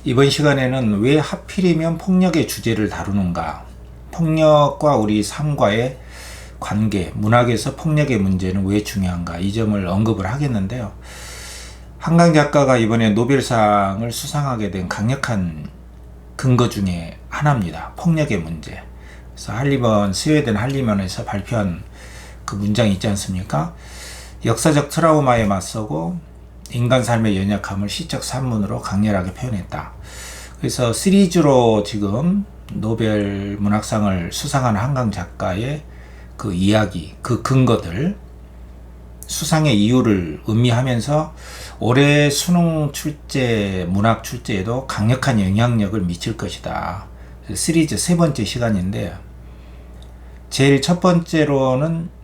이번 시간에는 왜 하필이면 폭력의 주제를 다루는가, 폭력과 우리 삶과의 관계, 문학에서 폭력의 문제는 왜 중요한가, 이 점을 언급을 하겠는데요. 한강 작가가 이번에 노벨상을 수상하게 된 강력한 근거 중에 하나입니다. 폭력의 문제. 그래서 스웨덴 할리먼에서 발표한 그 문장이 있지 않습니까? 역사적 트라우마에 맞서고 인간 삶의 연약함을 시적 산문으로 강렬하게 표현했다. 그래서 시리즈로 지금 노벨 문학상을 수상한 한강 작가의 그 이야기, 그 근거들, 수상의 이유를 음미하면서 올해 수능 출제, 문학 출제에도 강력한 영향력을 미칠 것이다. 시리즈 세 번째 시간인데, 제일 첫 번째로는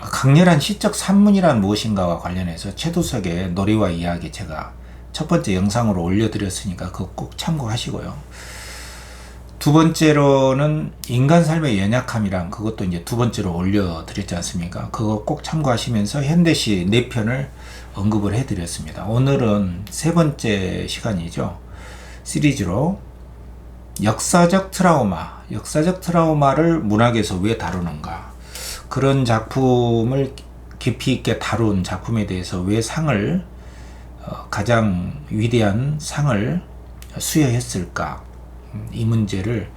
강렬한 시적 산문이란 무엇인가와 관련해서 최두석의 놀이와 이야기 제가 첫 번째 영상으로 올려드렸으니까 그거 꼭 참고하시고요. 두 번째로는 인간 삶의 연약함이란, 그것도 이제 두 번째로 올려드렸지 않습니까? 그거 꼭 참고하시면서 현대시 4편을 언급을 해드렸습니다. 오늘은 세 번째 시간이죠. 시리즈로 역사적 트라우마를 문학에서 왜 다루는가, 그런 작품을 깊이 있게 다룬 작품에 대해서 왜 가장 위대한 상을 수여했을까, 이 문제를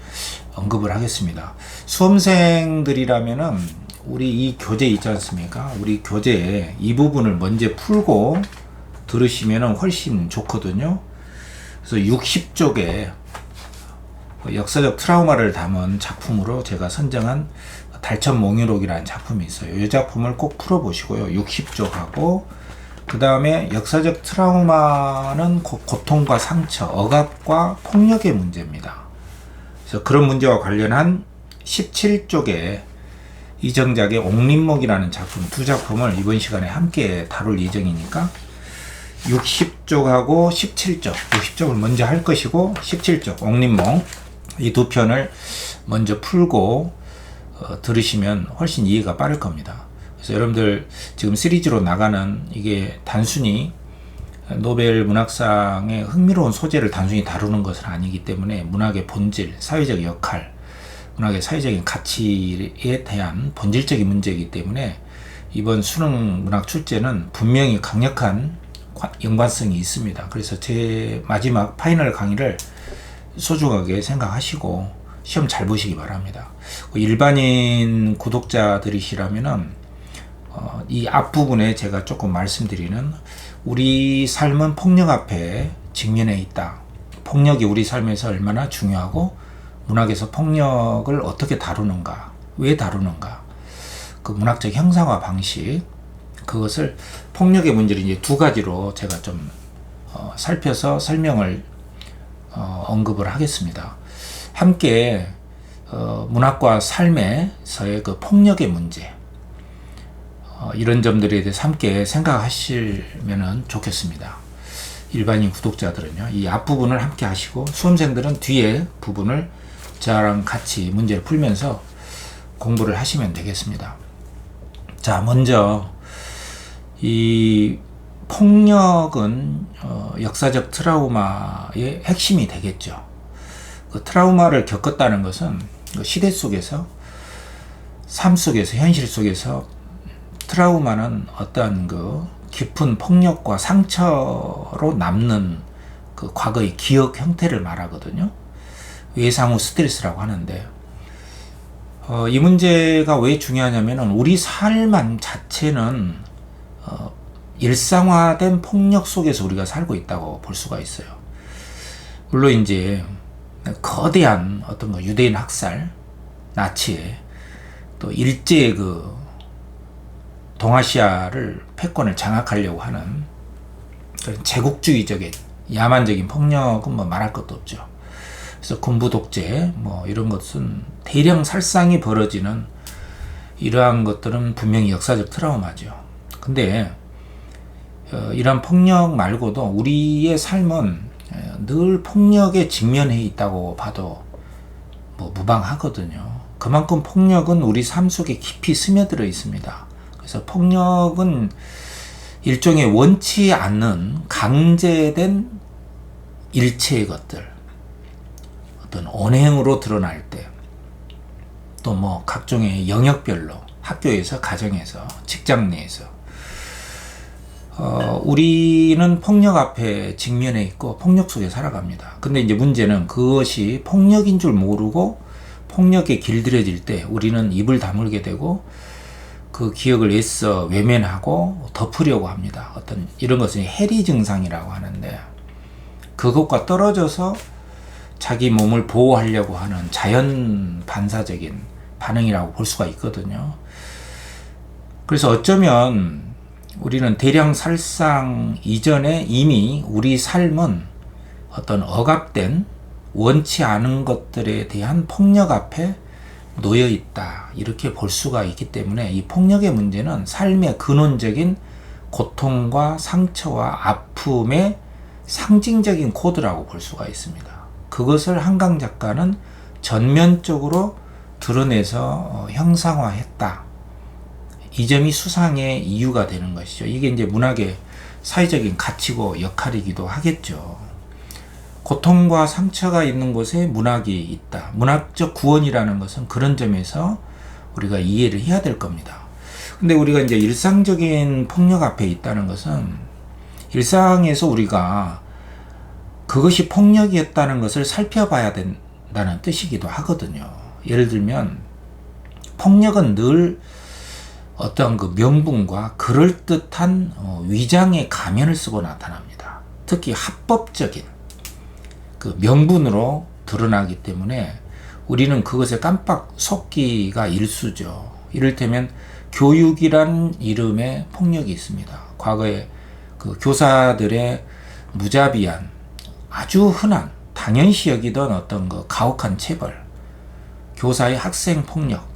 언급을 하겠습니다. 수험생들이라면은 우리 이 교재 있지 않습니까? 우리 교재에 이 부분을 먼저 풀고 들으시면은 훨씬 좋거든요. 그래서 60쪽에 역사적 트라우마를 담은 작품으로 제가 선정한 달천몽유록이라는 작품이 있어요. 이 작품을 꼭 풀어보시고요. 60쪽하고 그 다음에 역사적 트라우마는 고통과 상처, 억압과 폭력의 문제입니다. 그래서 그런 문제와 관련한 17쪽에 이정작의 옥림목이라는 작품, 두 작품을 이번 시간에 함께 다룰 예정이니까 60쪽하고 17쪽, 60쪽을 먼저 할 것이고 17쪽 옥림목, 이 두 편을 먼저 풀고 들으시면 훨씬 이해가 빠를 겁니다. 그래서 여러분들 지금 시리즈로 나가는 이게 단순히 노벨 문학상의 흥미로운 소재를 단순히 다루는 것은 아니기 때문에 문학의 본질, 사회적 역할, 문학의 사회적인 가치에 대한 본질적인 문제이기 때문에 이번 수능 문학 출제는 분명히 강력한 연관성이 있습니다. 그래서 제 마지막 파이널 강의를 소중하게 생각하시고 시험 잘 보시기 바랍니다. 일반인 구독자들이시라면은 이 앞부분에 제가 조금 말씀드리는 우리 삶은 폭력 앞에 직면해 있다. 폭력이 우리 삶에서 얼마나 중요하고 문학에서 폭력을 어떻게 다루는가, 왜 다루는가, 그 문학적 형상화 방식, 그것을 폭력의 문제를 이제 두 가지로 제가 좀 살펴서 설명을 언급을 하겠습니다. 함께 문학과 삶에서의 그 폭력의 문제, 이런 점들에 대해서 함께 생각하시면 좋겠습니다. 일반인 구독자들은요, 이 앞부분을 함께 하시고 수험생들은 뒤에 부분을 저랑 같이 문제를 풀면서 공부를 하시면 되겠습니다. 자, 먼저 이 폭력은 역사적 트라우마의 핵심이 되겠죠. 그 트라우마를 겪었다는 것은 그 시대 속에서, 삶 속에서, 현실 속에서 트라우마는 어떤 그 깊은 폭력과 상처로 남는 그 과거의 기억 형태를 말하거든요. 외상 후 스트레스라고 하는데, 이 문제가 왜 중요하냐면은 우리 삶 자체는 일상화된 폭력 속에서 우리가 살고 있다고 볼 수가 있어요. 물론 이제 거대한 어떤 거 유대인 학살, 나치에 또 일제의 그 동아시아를 패권을 장악하려고 하는 제국주의적인 야만적인 폭력은 뭐 말할 것도 없죠. 그래서 군부 독재 뭐 이런 것은 대량 살상이 벌어지는 이러한 것들은 분명히 역사적 트라우마죠. 근데 이러한 폭력 말고도 우리의 삶은 늘 폭력에 직면해 있다고 봐도 뭐 무방하거든요. 그만큼 폭력은 우리 삶 속에 깊이 스며들어 있습니다. 그래서 폭력은 일종의 원치 않는 강제된 일체의 것들, 어떤 언행으로 드러날 때, 또 뭐 각종의 영역별로 학교에서, 가정에서, 직장 내에서 우리는 폭력 앞에 직면해 있고 폭력 속에 살아갑니다. 근데 이제 문제는 그것이 폭력인 줄 모르고 폭력에 길들여질 때 우리는 입을 다물게 되고 그 기억을 애써 외면하고 덮으려고 합니다. 어떤 이런 것은 해리 증상이라고 하는데, 그것과 떨어져서 자기 몸을 보호하려고 하는 자연 반사적인 반응이라고 볼 수가 있거든요. 그래서 어쩌면 우리는 대량살상 이전에 이미 우리 삶은 어떤 억압된 원치 않은 것들에 대한 폭력 앞에 놓여 있다, 이렇게 볼 수가 있기 때문에 이 폭력의 문제는 삶의 근원적인 고통과 상처와 아픔의 상징적인 코드라고 볼 수가 있습니다. 그것을 한강 작가는 전면적으로 드러내서 형상화했다. 이 점이 수상의 이유가 되는 것이죠. 이게 이제 문학의 사회적인 가치고 역할이기도 하겠죠. 고통과 상처가 있는 곳에 문학이 있다. 문학적 구원이라는 것은 그런 점에서 우리가 이해를 해야 될 겁니다. 근데 우리가 이제 일상적인 폭력 앞에 있다는 것은 일상에서 우리가 그것이 폭력이었다는 것을 살펴봐야 된다는 뜻이기도 하거든요. 예를 들면 폭력은 늘 어떤 그 명분과 그럴듯한 위장의 가면을 쓰고 나타납니다. 특히 합법적인 그 명분으로 드러나기 때문에 우리는 그것에 깜빡 속기가 일쑤죠. 이를테면 교육이라는 이름의 폭력이 있습니다. 과거에 그 교사들의 무자비한, 아주 흔한, 당연시 여기던 어떤 그 가혹한 체벌, 교사의 학생 폭력,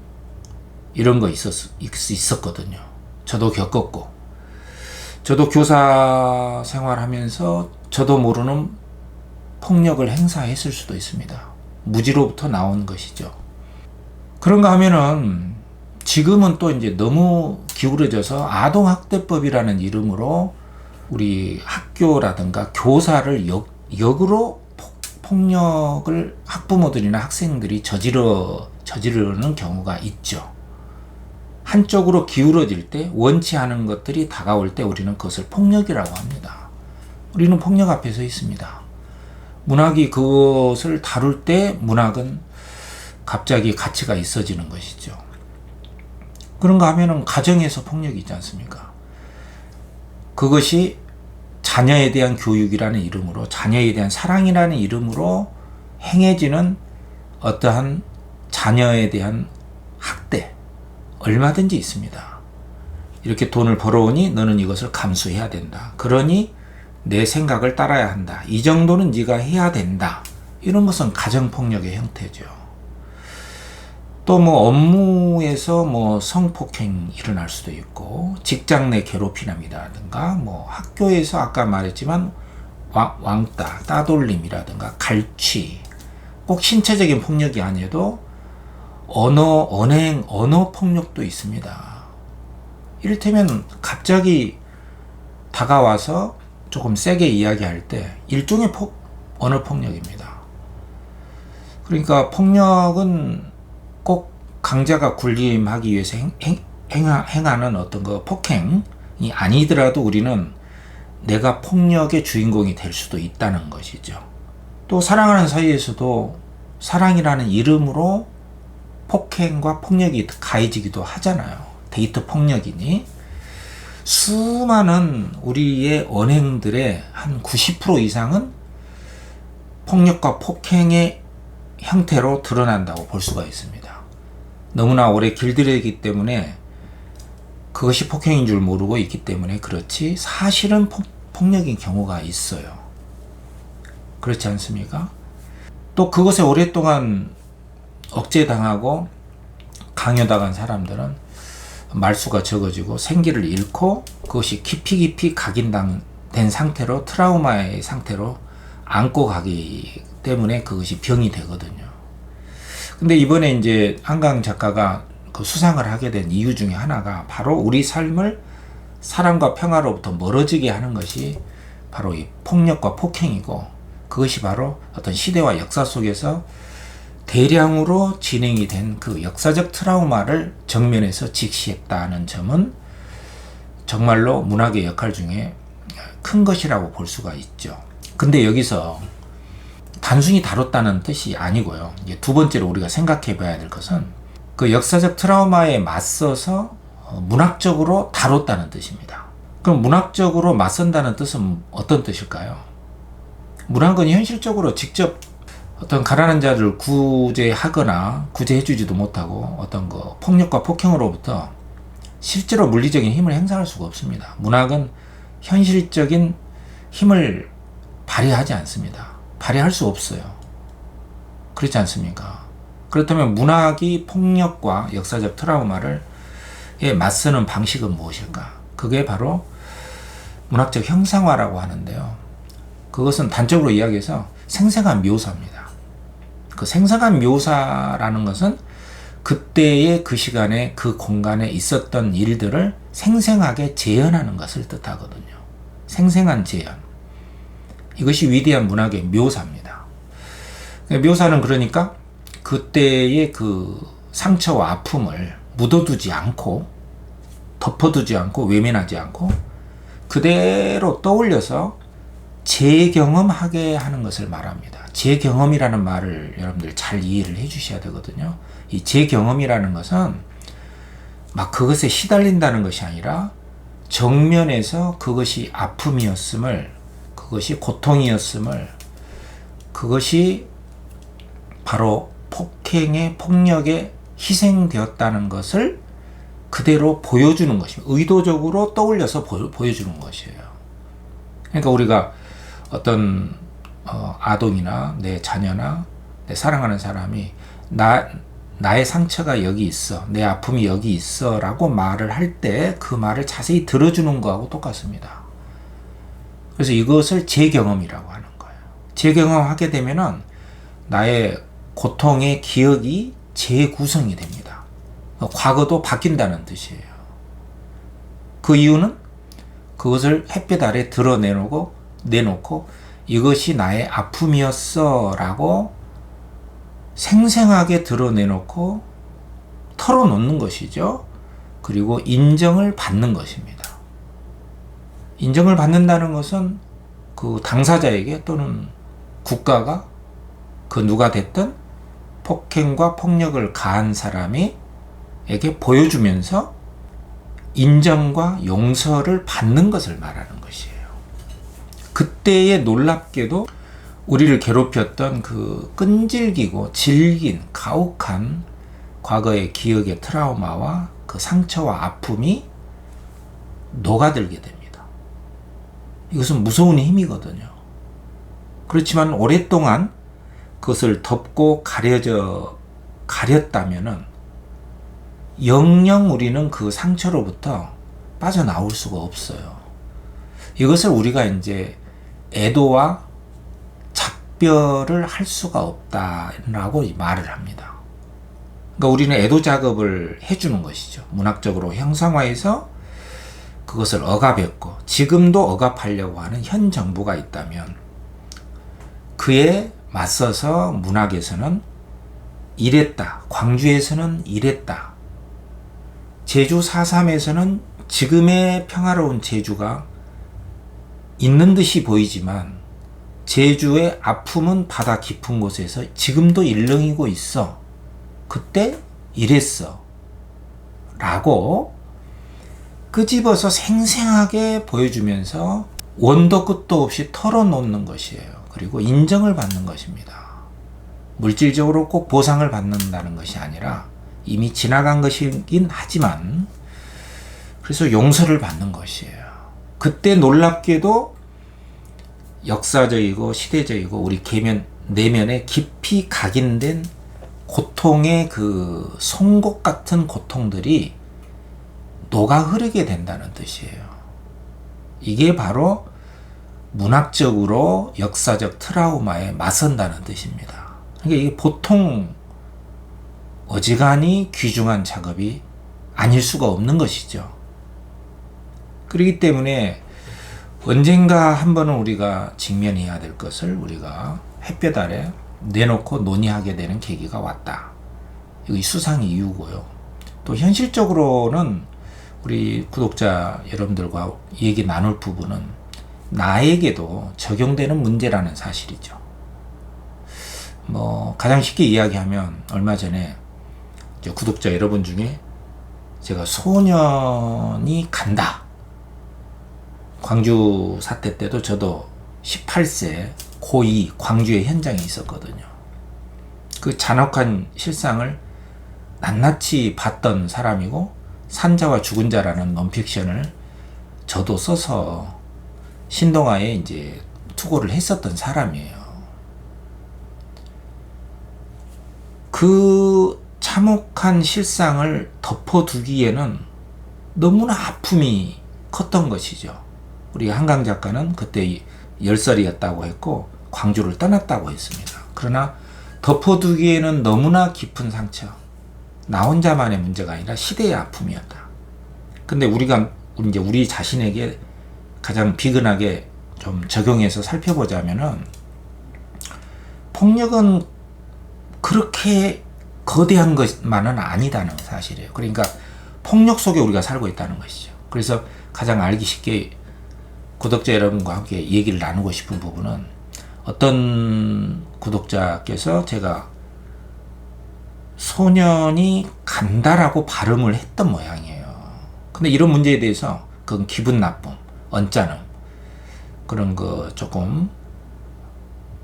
이런 거 있었거든요. 저도 겪었고, 저도 교사 생활하면서 저도 모르는 폭력을 행사했을 수도 있습니다. 무지로부터 나온 것이죠. 그런가 하면은 지금은 또 이제 너무 기울어져서 아동학대법이라는 이름으로 우리 학교라든가 교사를 역으로 폭력을 학부모들이나 학생들이 저지르는 경우가 있죠. 한쪽으로 기울어질 때, 원치 않은 것들이 다가올 때 우리는 그것을 폭력이라고 합니다. 우리는 폭력 앞에 서 있습니다. 문학이 그것을 다룰 때 문학은 갑자기 가치가 있어지는 것이죠. 그런가 하면은 가정에서 폭력이 있지 않습니까? 그것이 자녀에 대한 교육이라는 이름으로, 자녀에 대한 사랑이라는 이름으로 행해지는 어떠한 자녀에 대한 학대, 얼마든지 있습니다. 이렇게 돈을 벌어오니 너는 이것을 감수해야 된다. 그러니 내 생각을 따라야 한다. 이 정도는 네가 해야 된다. 이런 것은 가정폭력의 형태죠. 또 뭐 업무에서 뭐 성폭행이 일어날 수도 있고, 직장 내 괴롭힘이라든가, 뭐 학교에서 아까 말했지만 왕따, 따돌림이라든가 갈취, 꼭 신체적인 폭력이 아니어도 언어 폭력도 있습니다. 이를테면 갑자기 다가와서 조금 세게 이야기할 때 일종의 언어 폭력입니다. 그러니까 폭력은 꼭 강자가 군림하기 위해서 행하는 어떤 그 폭행이 아니더라도 우리는 내가 폭력의 주인공이 될 수도 있다는 것이죠. 또 사랑하는 사이에서도 사랑이라는 이름으로 폭행과 폭력이 가해지기도 하잖아요. 데이트 폭력이니. 수많은 우리의 언행들의 한 90% 이상은 폭력과 폭행의 형태로 드러난다고 볼 수가 있습니다. 너무나 오래 길들이기 때문에 그것이 폭행인 줄 모르고 있기 때문에 그렇지, 사실은 폭력인 경우가 있어요. 그렇지 않습니까? 또 그것에 오랫동안 억제당하고 강요당한 사람들은 말수가 적어지고 생기를 잃고 그것이 깊이 각인된 상태로, 트라우마의 상태로 안고 가기 때문에 그것이 병이 되거든요. 근데 이번에 이제 한강 작가가 그 수상을 하게 된 이유 중에 하나가 바로 우리 삶을 사랑과 평화로부터 멀어지게 하는 것이 바로 이 폭력과 폭행이고, 그것이 바로 어떤 시대와 역사 속에서 대량으로 진행이 된 그 역사적 트라우마를 정면에서 직시했다는 점은 정말로 문학의 역할 중에 큰 것이라고 볼 수가 있죠. 근데 여기서 단순히 다뤘다는 뜻이 아니고요. 이제 두 번째로 우리가 생각해 봐야 될 것은 그 역사적 트라우마에 맞서서 문학적으로 다뤘다는 뜻입니다. 그럼 문학적으로 맞선다는 뜻은 어떤 뜻일까요? 문학은 현실적으로 직접 어떤 가난한 자를 구제하거나 구제해주지도 못하고 어떤 그 폭력과 폭행으로부터 실제로 물리적인 힘을 행사할 수가 없습니다. 문학은 현실적인 힘을 발휘하지 않습니다. 발휘할 수 없어요. 그렇지 않습니까? 그렇다면 문학이 폭력과 역사적 트라우마를 맞서는 방식은 무엇일까? 그게 바로 문학적 형상화라고 하는데요. 그것은 단적으로 이야기해서 생생한 묘사입니다. 그 생생한 묘사라는 것은 그때의 그 시간에 그 공간에 있었던 일들을 생생하게 재현하는 것을 뜻하거든요. 생생한 재현. 이것이 위대한 문학의 묘사입니다. 묘사는 그러니까 그때의 그 상처와 아픔을 묻어두지 않고 덮어두지 않고 외면하지 않고 그대로 떠올려서 재경험하게 하는 것을 말합니다. 재경험이라는 말을 여러분들 잘 이해를 해 주셔야 되거든요. 이 재경험이라는 것은 막 그것에 시달린다는 것이 아니라 정면에서 그것이 아픔이었음을, 그것이 고통이었음을, 그것이 바로 폭행의 폭력에 희생되었다는 것을 그대로 보여주는 것입니다. 의도적으로 떠올려서 보여주는 것이에요. 그러니까 우리가 어떤 아동이나 내 자녀나 내 사랑하는 사람이 나의 상처가 여기 있어, 내 아픔이 여기 있어 라고 말을 할 때 그 말을 자세히 들어주는 거하고 똑같습니다. 그래서 이것을 재경험이라고 하는 거예요. 재경험하게 되면은 나의 고통의 기억이 재구성이 됩니다. 과거도 바뀐다는 뜻이에요. 그 이유는 그것을 햇볕 아래 내놓고 이것이 나의 아픔이었어 라고 생생하게 드러내놓고 털어놓는 것이죠. 그리고 인정을 받는 것입니다. 인정을 받는다는 것은 그 당사자에게 또는 국가가 그 누가 됐든 폭행과 폭력을 가한 사람에게 보여주면서 인정과 용서를 받는 것을 말하는 것이에요. 그때에 놀랍게도 우리를 괴롭혔던 그 끈질기고 질긴 가혹한 과거의 기억의 트라우마와 그 상처와 아픔이 녹아들게 됩니다. 이것은 무서운 힘이거든요. 그렇지만 오랫동안 그것을 덮고 가렸다면은 영영 우리는 그 상처로부터 빠져나올 수가 없어요. 이것을 우리가 이제 애도와 작별을 할 수가 없다라고 말을 합니다. 그러니까 우리는 애도 작업을 해주는 것이죠. 문학적으로 형상화해서 그것을 억압했고 지금도 억압하려고 하는 현 정부가 있다면 그에 맞서서 문학에서는 이랬다. 광주에서는 이랬다. 제주 4.3에서는 지금의 평화로운 제주가 있는 듯이 보이지만 제주의 아픔은 바다 깊은 곳에서 지금도 일렁이고 있어. 그때 이랬어. 라고 끄집어서 생생하게 보여주면서 원도 끝도 없이 털어놓는 것이에요. 그리고 인정을 받는 것입니다. 물질적으로 꼭 보상을 받는다는 것이 아니라 이미 지나간 것이긴 하지만 그래서 용서를 받는 것이에요. 그때 놀랍게도 역사적이고 시대적이고 우리 내면에 깊이 각인된 고통의 그 송곳 같은 고통들이 녹아 흐르게 된다는 뜻이에요. 이게 바로 문학적으로 역사적 트라우마에 맞선다는 뜻입니다. 그러니까 이게 보통 어지간히 귀중한 작업이 아닐 수가 없는 것이죠. 그렇기 때문에 언젠가 한 번은 우리가 직면해야 될 것을 우리가 햇볕 아래 내놓고 논의하게 되는 계기가 왔다. 이거 수상의 이유고요. 또 현실적으로는 우리 구독자 여러분들과 얘기 나눌 부분은 나에게도 적용되는 문제라는 사실이죠. 가장 쉽게 이야기하면 얼마 전에 구독자 여러분 중에 제가 소년이 간다. 광주 사태 때도 저도 18세 고2 광주의 현장에 있었거든요. 그 잔혹한 실상을 낱낱이 봤던 사람이고 산자와 죽은 자라는 논픽션을 저도 써서 신동아에 이제 투고를 했었던 사람이에요. 그 참혹한 실상을 덮어두기에는 너무나 아픔이 컸던 것이죠. 우리 한강 작가는 그때 10살이었다고 했고 광주를 떠났다고 했습니다. 그러나 덮어두기에는 너무나 깊은 상처, 나 혼자만의 문제가 아니라 시대의 아픔이었다. 근데 우리가 이제 우리 자신에게 가장 비근하게 좀 적용해서 살펴보자면은 폭력은 그렇게 거대한 것만은 아니다는 사실이에요. 그러니까 폭력 속에 우리가 살고 있다는 것이죠. 그래서 가장 알기 쉽게 구독자 여러분과 함께 얘기를 나누고 싶은 부분은 어떤 구독자께서 제가 소년이 간다라고 발음을 했던 모양이에요. 근데 이런 문제에 대해서 그건 기분 나쁨, 언짢음, 그런 거 조금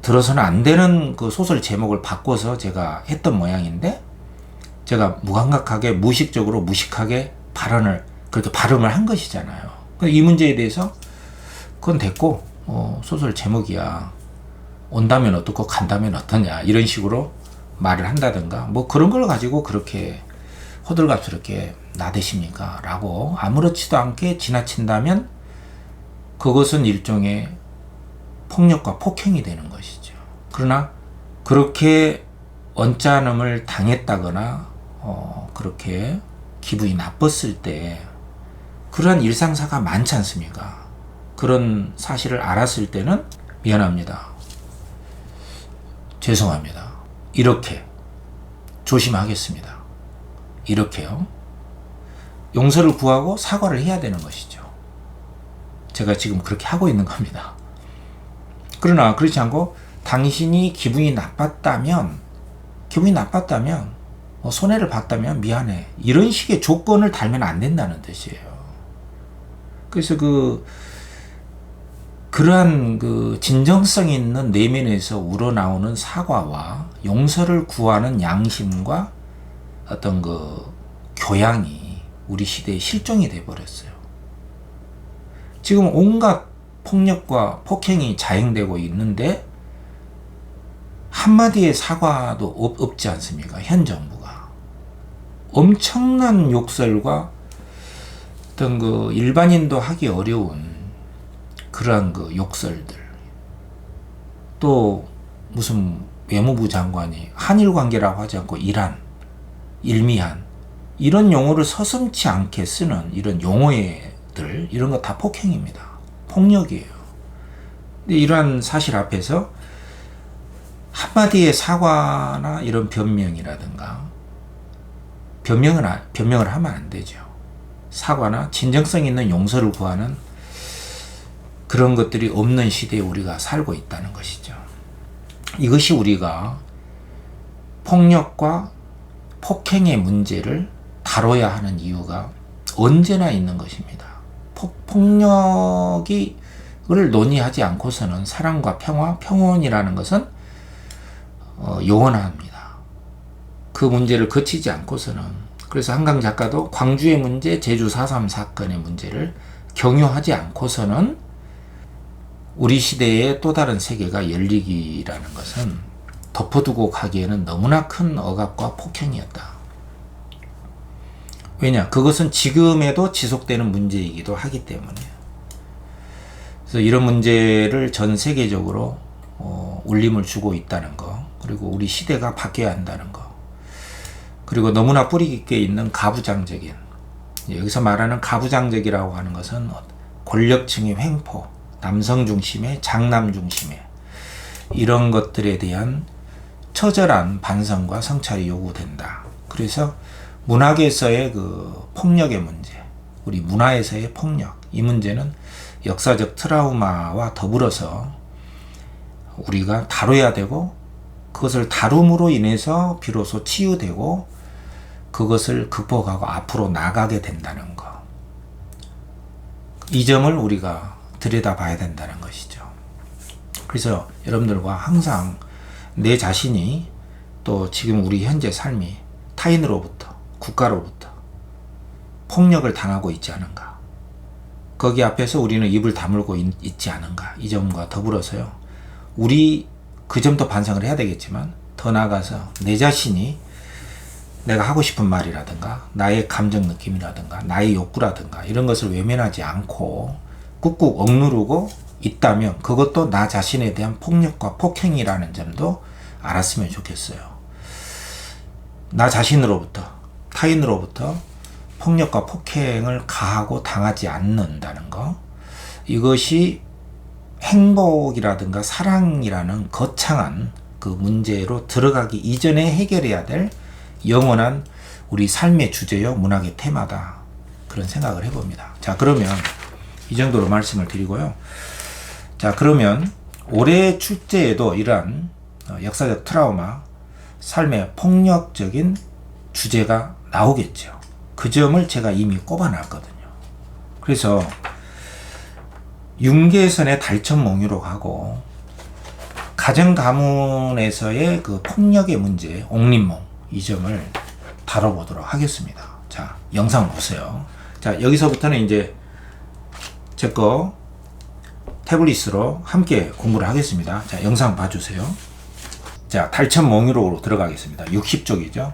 들어서는 안 되는 그 소설 제목을 바꿔서 제가 했던 모양인데 제가 무감각하게 무의식적으로 무식하게 그렇게 발음을 한 것이잖아요. 이 문제에 대해서 그건 됐고 소설 제목이야. 온다면 어떻고 간다면 어떠냐 이런 식으로 말을 한다든가 그런 걸 가지고 그렇게 호들갑스럽게 나대십니까? 라고 아무렇지도 않게 지나친다면 그것은 일종의 폭력과 폭행이 되는 것이죠. 그러나 그렇게 언짢음을 당했다거나 그렇게 기분이 나빴을 때 그러한 일상사가 많지 않습니까? 그런 사실을 알았을 때는 미안합니다. 죄송합니다. 이렇게 조심하겠습니다. 이렇게요. 용서를 구하고 사과를 해야 되는 것이죠. 제가 지금 그렇게 하고 있는 겁니다. 그러나 그렇지 않고 당신이 기분이 나빴다면 손해를 봤다면 미안해. 이런 식의 조건을 달면 안 된다는 뜻이에요. 그래서 그러한 진정성 있는 내면에서 우러나오는 사과와 용서를 구하는 양심과 어떤 교양이 우리 시대의 실종이 돼버렸어요. 지금 온갖 폭력과 폭행이 자행되고 있는데 한마디의 사과도 없지 않습니까? 현 정부가. 엄청난 욕설과 어떤 일반인도 하기 어려운 그러한 욕설들. 또 무슨 외무부 장관이 한일 관계라고 하지 않고 이란, 일미한 이런 용어를 서슴지 않게 쓰는 이런 용어들 이런 거 다 폭행입니다. 폭력이에요. 근데 이러한 사실 앞에서 한마디의 사과나 이런 변명이라든가 변명을 하면 안 되죠. 사과나 진정성 있는 용서를 구하는 그런 것들이 없는 시대에 우리가 살고 있다는 것이죠. 이것이 우리가 폭력과 폭행의 문제를 다뤄야 하는 이유가 언제나 있는 것입니다. 폭력을 논의하지 않고서는 사랑과 평온이라는 것은 요원합니다. 그 문제를 거치지 않고서는. 그래서 한강 작가도 광주의 문제, 제주 4.3 사건의 문제를 경유하지 않고서는 우리 시대의 또 다른 세계가 열리기라는 것은 덮어두고 가기에는 너무나 큰 억압과 폭행이었다. 왜냐? 그것은 지금에도 지속되는 문제이기도 하기 때문에. 그래서 이런 문제를 전 세계적으로 울림을 주고 있다는 거, 그리고 우리 시대가 바뀌어야 한다는 거, 그리고 너무나 뿌리 깊게 있는 가부장적인, 여기서 말하는 가부장적이라고 하는 것은 권력층의 횡포, 남성 중심의, 장남 중심의 이런 것들에 대한 처절한 반성과 성찰이 요구된다. 그래서 문학에서의 그 폭력의 문제, 우리 문화에서의 폭력, 이 문제는 역사적 트라우마와 더불어서 우리가 다뤄야 되고, 그것을 다룸으로 인해서 비로소 치유되고 그것을 극복하고 앞으로 나가게 된다는 것, 이 점을 우리가 들여다봐야 된다는 것이죠. 그래서 여러분들과 항상 내 자신이, 또 지금 우리 현재 삶이 타인으로부터, 국가로부터 폭력을 당하고 있지 않은가, 거기 앞에서 우리는 입을 다물고 있지 않은가, 이 점과 더불어서요, 우리 그 점도 반성을 해야 되겠지만, 더 나아가서 내 자신이 내가 하고 싶은 말이라든가 나의 감정 느낌이라든가 나의 욕구라든가 이런 것을 외면하지 않고 꾹꾹 억누르고 있다면, 그것도 나 자신에 대한 폭력과 폭행이라는 점도 알았으면 좋겠어요. 나 자신으로부터, 타인으로부터 폭력과 폭행을 가하고 당하지 않는다는 것, 이것이 행복이라든가 사랑이라는 거창한 그 문제로 들어가기 이전에 해결해야 될 영원한 우리 삶의 주제요, 문학의 테마다, 그런 생각을 해봅니다. 자, 그러면 이 정도로 말씀을 드리고요. 자, 그러면 올해 출제에도 이러한 역사적 트라우마, 삶의 폭력적인 주제가 나오겠죠. 그 점을 제가 이미 꼽아놨거든요. 그래서 윤계선의 달천몽유로 가고, 가정 가문에서의 그 폭력의 문제, 옥린몽, 이 점을 다뤄보도록 하겠습니다. 자, 영상 보세요. 자, 여기서부터는 이제 제 거 태블릿으로 함께 공부를 하겠습니다. 자, 영상 봐주세요. 자, 달천몽유록으로 들어가겠습니다. 60쪽이죠.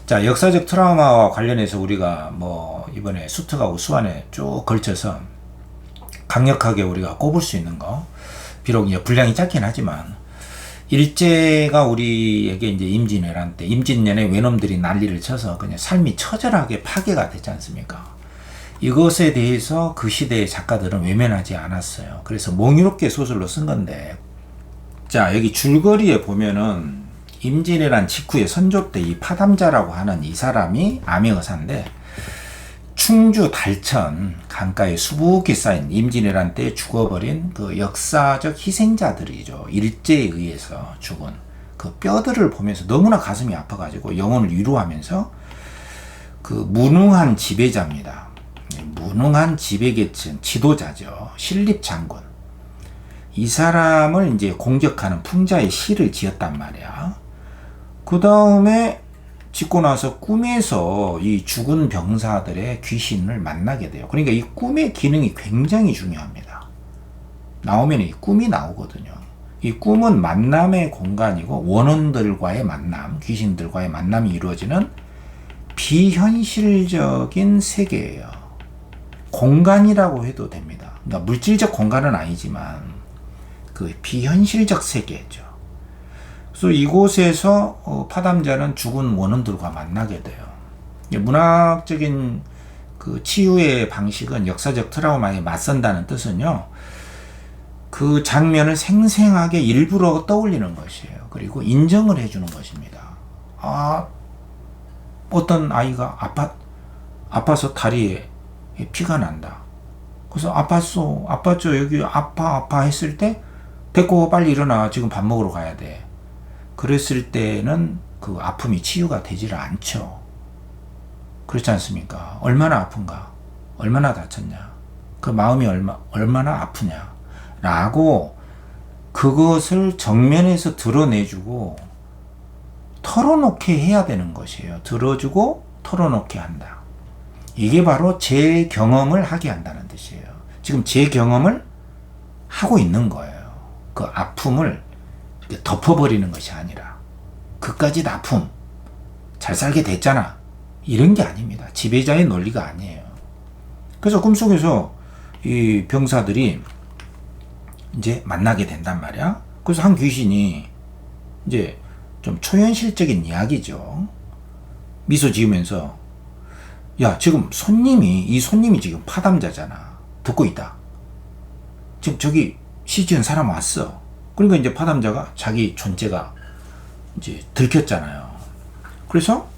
자, 역사적 트라우마와 관련해서 우리가 이번에 수특하고 수완에 쭉 걸쳐서 강력하게 우리가 꼽을 수 있는 거, 비록 이제 분량이 짧긴 하지만, 일제가 우리에게 이제 임진왜란 때, 임진년에 외놈들이 난리를 쳐서 그냥 삶이 처절하게 파괴가 됐지 않습니까? 이것에 대해서 그 시대의 작가들은 외면하지 않았어요. 그래서 몽유롭게 소설로 쓴 건데, 자, 여기 줄거리에 보면은 임진왜란 직후에 선조 때 이 파담자라고 하는 이 사람이 암행의사인데, 충주 달천 강가에 수북히 쌓인 임진왜란 때 죽어버린 그 역사적 희생자들이죠. 일제에 의해서 죽은 그 뼈들을 보면서 너무나 가슴이 아파가지고 영혼을 위로하면서, 그 무능한 지배자입니다. 무능한 지배계층 지도자죠. 신립장군. 이 사람을 이제 공격하는 풍자의 시를 지었단 말이야. 그 다음에 짓고 나서 꿈에서 이 죽은 병사들의 귀신을 만나게 돼요. 그러니까 이 꿈의 기능이 굉장히 중요합니다. 나오면 이 꿈이 나오거든요. 이 꿈은 만남의 공간이고, 원혼들과의 만남, 귀신들과의 만남이 이루어지는 비현실적인 세계예요. 공간이라고 해도 됩니다. 그러니까 물질적 공간은 아니지만 그 비현실적 세계죠. 그래서 이곳에서 파담자는 죽은 원혼들과 만나게 돼요. 문학적인 그 치유의 방식은 역사적 트라우마에 맞선다는 뜻은요, 그 장면을 생생하게 일부러 떠올리는 것이에요. 그리고 인정을 해주는 것입니다. 어떤 아이가 아파서 다리에 피가 난다. 그래서 아팠죠. 여기 아파 했을 때, 됐고 빨리 일어나, 지금 밥 먹으러 가야 돼. 그랬을 때는 그 아픔이 치유가 되질 않죠. 그렇지 않습니까? 얼마나 아픈가? 얼마나 다쳤냐? 그 마음이 얼마나 아프냐? 라고 그것을 정면에서 드러내주고 털어놓게 해야 되는 것이에요. 들어주고 털어놓게 한다. 이게 바로 제 경험을 하게 한다는 뜻이에요. 지금 제 경험을 하고 있는 거예요. 그 아픔을 이렇게 덮어버리는 것이 아니라, 그까짓 아픔, 잘 살게 됐잖아, 이런 게 아닙니다. 지배자의 논리가 아니에요. 그래서 꿈속에서 이 병사들이 이제 만나게 된단 말이야. 그래서 한 귀신이 이제 좀 초현실적인 이야기죠. 미소 지으면서, 야, 지금 이 손님이 지금 파담자잖아. 듣고 있다. 지금 저기 시 지은 사람 왔어. 그러니까 이제 파담자가 자기 존재가 이제 들켰잖아요. 그래서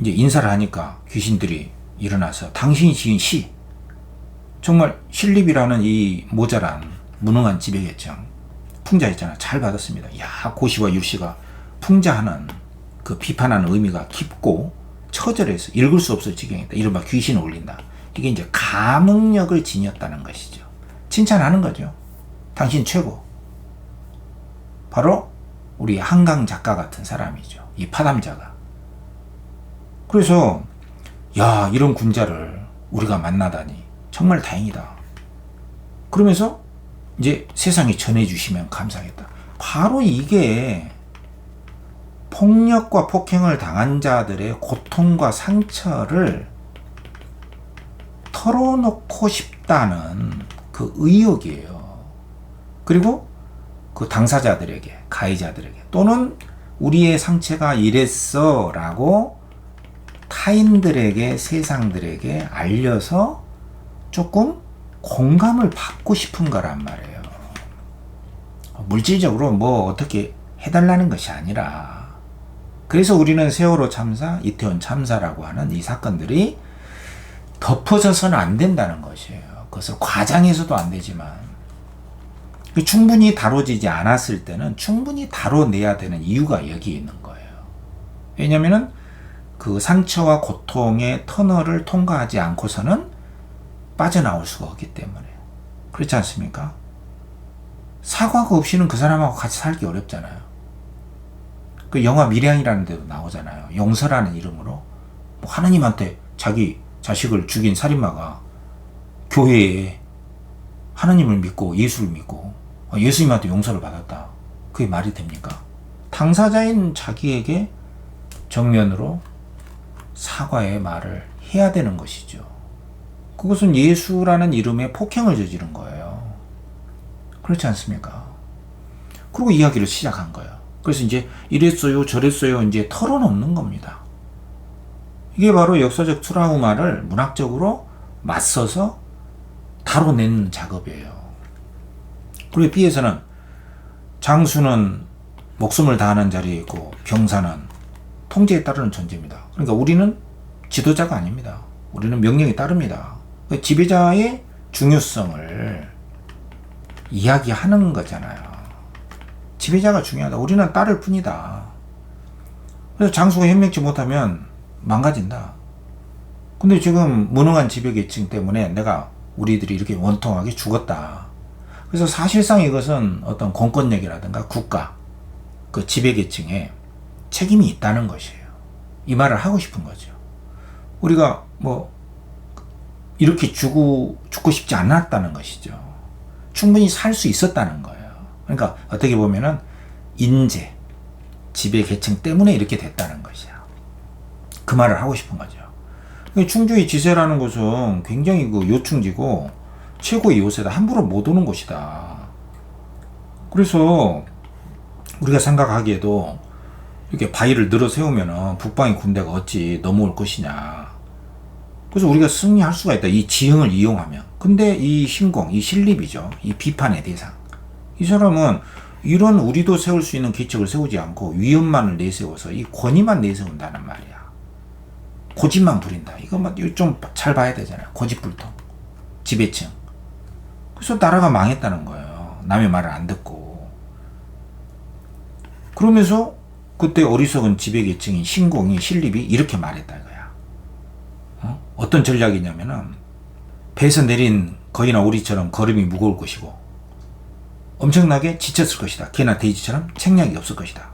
이제 인사를 하니까 귀신들이 일어나서 당신이 지은 시, 정말 신립이라는 이 모자란 무능한 지배계층 풍자 있잖아, 잘 받았습니다. 야, 고시와 유시가 풍자하는 그 비판하는 의미가 깊고 처절해서 읽을 수 없을 지경이다. 이른바 귀신을 올린다. 이게 이제 감흥력을 지녔다는 것이죠. 칭찬하는 거죠. 당신 최고. 바로 우리 한강 작가 같은 사람이죠. 이 파담자가. 그래서 야, 이런 군자를 우리가 만나다니 정말 다행이다. 그러면서 이제 세상에 전해주시면 감사하겠다. 바로 이게 폭력과 폭행을 당한 자들의 고통과 상처를 털어놓고 싶다는 그 의욕이에요. 그리고 그 당사자들에게, 가해자들에게, 또는 우리의 상처가 이랬어 라고 타인들에게, 세상들에게 알려서 조금 공감을 받고 싶은 거란 말이에요. 물질적으로 뭐 어떻게 해달라는 것이 아니라, 그래서 우리는 세월호 참사, 이태원 참사라고 하는 이 사건들이 덮어져서는 안 된다는 것이에요. 그것을 과장해서도 안 되지만 충분히 다뤄지지 않았을 때는 충분히 다뤄내야 되는 이유가 여기 있는 거예요. 왜냐면은 그 상처와 고통의 터널을 통과하지 않고서는 빠져나올 수가 없기 때문에. 그렇지 않습니까? 사과가 없이는 그 사람하고 같이 살기 어렵잖아요. 그 영화 밀양이라는 데도 나오잖아요. 용서라는 이름으로 뭐 하나님한테 자기 자식을 죽인 살인마가 교회에 하나님을 믿고 예수를 믿고 예수님한테 용서를 받았다. 그게 말이 됩니까? 당사자인 자기에게 정면으로 사과의 말을 해야 되는 것이죠. 그것은 예수라는 이름의 폭행을 저지른 거예요. 그렇지 않습니까? 그리고 이야기를 시작한 거예요. 그래서 이제 이랬어요, 저랬어요, 이제 털어놓는 겁니다. 이게 바로 역사적 트라우마를 문학적으로 맞서서 다뤄내는 작업이에요. 그리고 B에서는 장수는 목숨을 다하는 자리에 있고 병사는 통제에 따르는 존재입니다. 그러니까 우리는 지도자가 아닙니다. 우리는 명령에 따릅니다. 지배자의 중요성을 이야기하는 거잖아요. 지배자가 중요하다. 우리는 따를 뿐이다. 그래서 장수가 현명치 못하면 망가진다. 근데 지금 무능한 지배계층 때문에 내가 우리들이 이렇게 원통하게 죽었다. 그래서 사실상 이것은 어떤 공권력이라든가 국가, 그 지배계층에 책임이 있다는 것이에요. 이 말을 하고 싶은 거죠. 우리가 뭐 이렇게 죽고 싶지 않았다는 것이죠. 충분히 살 수 있었다는 거예요. 그러니까 어떻게 보면은 인재, 지배계층 때문에 이렇게 됐다는 것이야. 그 말을 하고 싶은 거죠. 충주의 지세라는 것은 굉장히 그 요충지고 최고의 요새다. 함부로 못 오는 곳이다. 그래서 우리가 생각하기에도 이렇게 바위를 늘어 세우면은 북방의 군대가 어찌 넘어올 것이냐. 그래서 우리가 승리할 수가 있다. 이 지형을 이용하면. 근데 이 신공, 이 신립이죠. 이 비판의 대상. 이 사람은 이런 우리도 세울 수 있는 기책을 세우지 않고 위험만을 내세워서 이 권위만 내세운다는 말이야. 고집만 부린다. 이거 좀 잘 봐야 되잖아요. 고집불통. 지배층. 그래서 나라가 망했다는 거예요. 남의 말을 안 듣고. 그러면서 그때 어리석은 지배계층인 신공이, 신립이 이렇게 말했다 이거야. 어떤 전략이냐면은 배에서 내린 거위나 오리처럼 걸음이 무거울 것이고 엄청나게 지쳤을 것이다. 개나 돼지처럼 책략이 없을 것이다.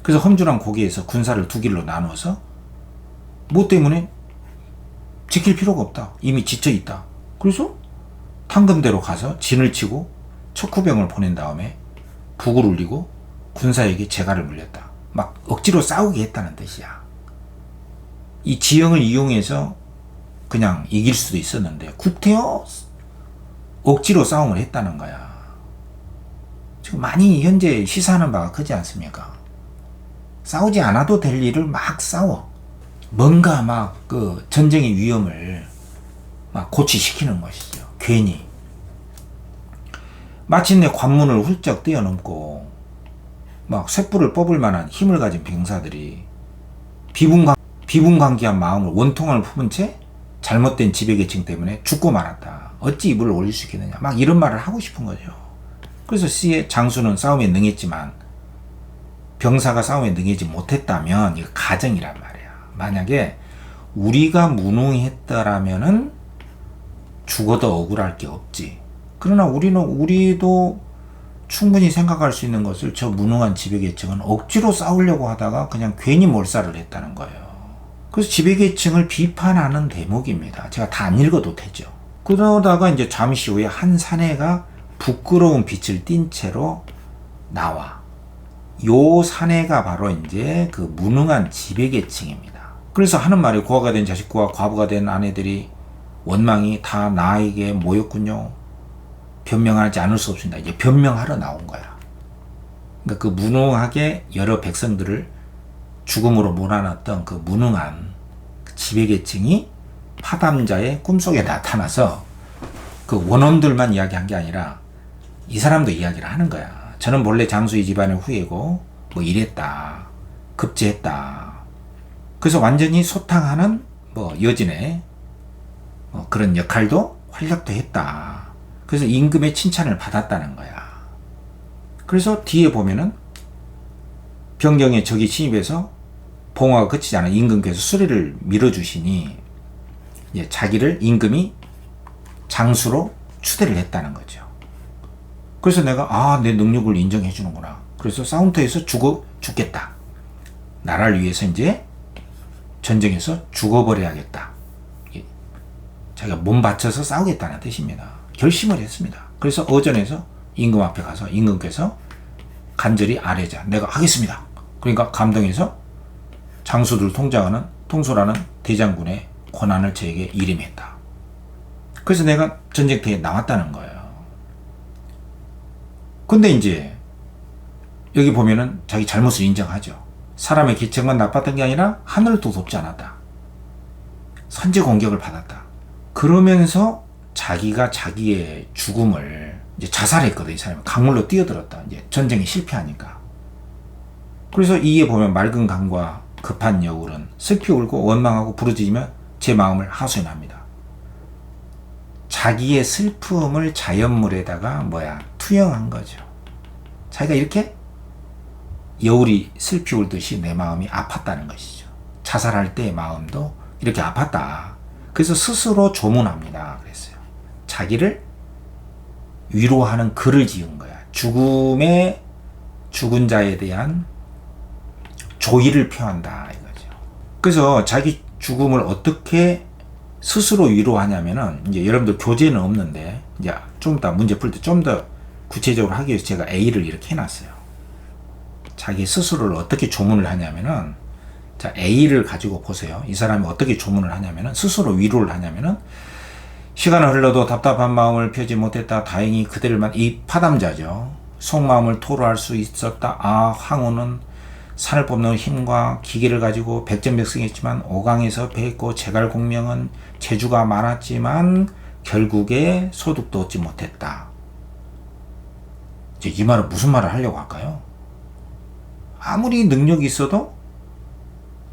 그래서 험준한 고개에서 군사를 두 길로 나누어서 뭐 때문에 지킬 필요가 없다. 이미 지쳐있다. 그래서 탕금대로 가서 진을 치고 척후병을 보낸 다음에 북을 울리고 군사에게 재갈을 물렸다. 막 억지로 싸우게 했다는 뜻이야. 이 지형을 이용해서 그냥 이길 수도 있었는데 구태여 억지로 싸움을 했다는 거야. 지금 많이 현재 시사하는 바가 크지 않습니까? 싸우지 않아도 될 일을 막 싸워. 뭔가 막 그 전쟁의 위험을 막 고취시키는 것이죠. 괜히. 마침내 관문을 훌쩍 뛰어넘고 막 쇳불을 뽑을 만한 힘을 가진 병사들이 비분광기한 마음을 원통함을 품은 채 잘못된 지배계층 때문에 죽고 말았다. 어찌 이불을 올릴 수 있겠느냐. 막 이런 말을 하고 싶은 거죠. 그래서 C의 장수는 싸움에 능했지만 병사가 싸움에 능하지 못했다면 이거 가정이란 말이야. 만약에 우리가 무능했더라면은 죽어도 억울할 게 없지. 그러나 우리도 충분히 생각할 수 있는 것을 저 무능한 지배계층은 억지로 싸우려고 하다가 그냥 괜히 몰살을 했다는 거예요. 그래서 지배계층을 비판하는 대목입니다. 제가 다 안 읽어도 되죠. 그러다가 이제 잠시 후에 한 사내가 부끄러운 빛을 띤 채로 나와. 요 사내가 바로 이제 그 무능한 지배계층입니다. 그래서 하는 말이 고아가 된 자식과 과부가 된 아내들이 원망이 다 나에게 모였군요. 변명하지 않을 수 없습니다. 이제 변명하러 나온 거야. 그러니까 그 무능하게 여러 백성들을 죽음으로 몰아놨던 그 무능한 지배계층이 파담자의 꿈속에 나타나서 그 원혼들만 이야기한 게 아니라 이 사람도 이야기를 하는 거야. 저는 본래 장수의 집안의 후예고 뭐 이랬다. 급제했다. 그래서 완전히 소탕하는 뭐 여진의 그런 역할도 활약도 했다. 그래서 임금의 칭찬을 받았다는 거야. 그래서 뒤에 보면은 변경에 적이 침입해서 봉화가 그치지 않아 임금께서 수레를 밀어주시니 자기를 임금이 장수로 추대를 했다는 거죠. 그래서 내가 내 능력을 인정해 주는구나. 그래서 싸움터에서 죽겠다. 나라를 위해서 이제 전쟁에서 죽어버려야겠다. 자기가 몸 바쳐서 싸우겠다는 뜻입니다. 결심을 했습니다. 그래서 어전에서 임금 앞에 가서 임금께서 간절히 아뢰자. 내가 하겠습니다. 그러니까 감동해서 장수들 통솔하는 대장군의 권한을 저에게 이름했다. 그래서 내가 전쟁터에 나왔다는 거예요. 근데 이제 여기 보면은 자기 잘못을 인정하죠. 사람의 기척만 나빴던 게 아니라 하늘도 돕지 않았다. 선제 공격을 받았다. 그러면서 자기가 자기의 죽음을 이제 자살했거든. 이 사람이 강물로 뛰어들었다. 이제 전쟁이 실패하니까. 그래서 이에 보면 맑은 강과 급한 여울은 슬피 울고 원망하고 부르짖으며 제 마음을 하소연합니다. 자기의 슬픔을 자연물에다가 투영한 거죠. 자기가 이렇게 여울이 슬피 울듯이 내 마음이 아팠다는 것이죠. 자살할 때의 마음도 이렇게 아팠다. 그래서 스스로 조문합니다. 그랬어요. 자기를 위로하는 글을 지은 거야. 죽은 자에 대한 조의를 표한다 이거죠. 그래서 자기 죽음을 어떻게 스스로 위로하냐면은 이제 여러분들 교재는 없는데 이제 좀 이따 문제 풀 때 좀 더 구체적으로 하기 위해서 제가 A를 이렇게 해놨어요. 자기 스스로를 어떻게 조문을 하냐면은 자 A를 가지고 보세요. 이 사람이 어떻게 조문을 하냐면은 스스로 위로를 하냐면은 시간은 흘러도 답답한 마음을 펴지 못했다. 다행히 그대를만 이 파담자죠. 속마음을 토로할 수 있었다. 황후는 산을 뽑는 힘과 기계를 가지고 백전백승했지만 오강에서 배했고 제갈공명은 재주가 많았지만 결국에 소득도 얻지 못했다. 이제 이 말은 무슨 말을 하려고 할까요? 아무리 능력이 있어도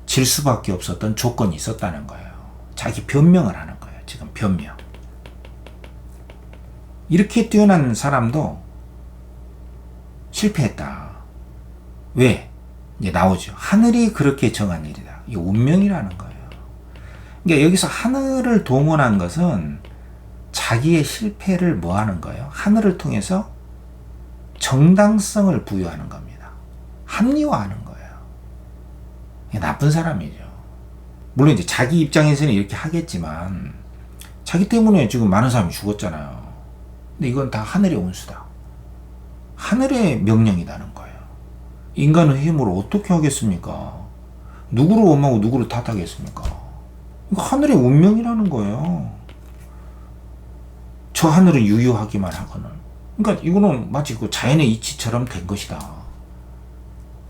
질 수밖에 없었던 조건이 있었다는 거예요. 자기 변명을 하는 거예요. 지금 변명. 이렇게 뛰어난 사람도 실패했다. 왜? 이제 나오죠. 하늘이 그렇게 정한 일이다. 이게 운명이라는 거예요. 그러니까 여기서 하늘을 동원한 것은 자기의 실패를 뭐 하는 거예요? 하늘을 통해서 정당성을 부여하는 겁니다. 합리화하는 거예요. 이게 나쁜 사람이죠. 물론 이제 자기 입장에서는 이렇게 하겠지만 자기 때문에 지금 많은 사람이 죽었잖아요. 근데 이건 다 하늘의 운수다. 하늘의 명령이라는 거예요. 인간의 힘으로 어떻게 하겠습니까? 누구를 원망하고 누구를 탓하겠습니까? 이거 하늘의 운명이라는 거예요. 저 하늘은 유효하기만 하거늘. 그러니까 이거는 마치 그 자연의 이치처럼 된 것이다.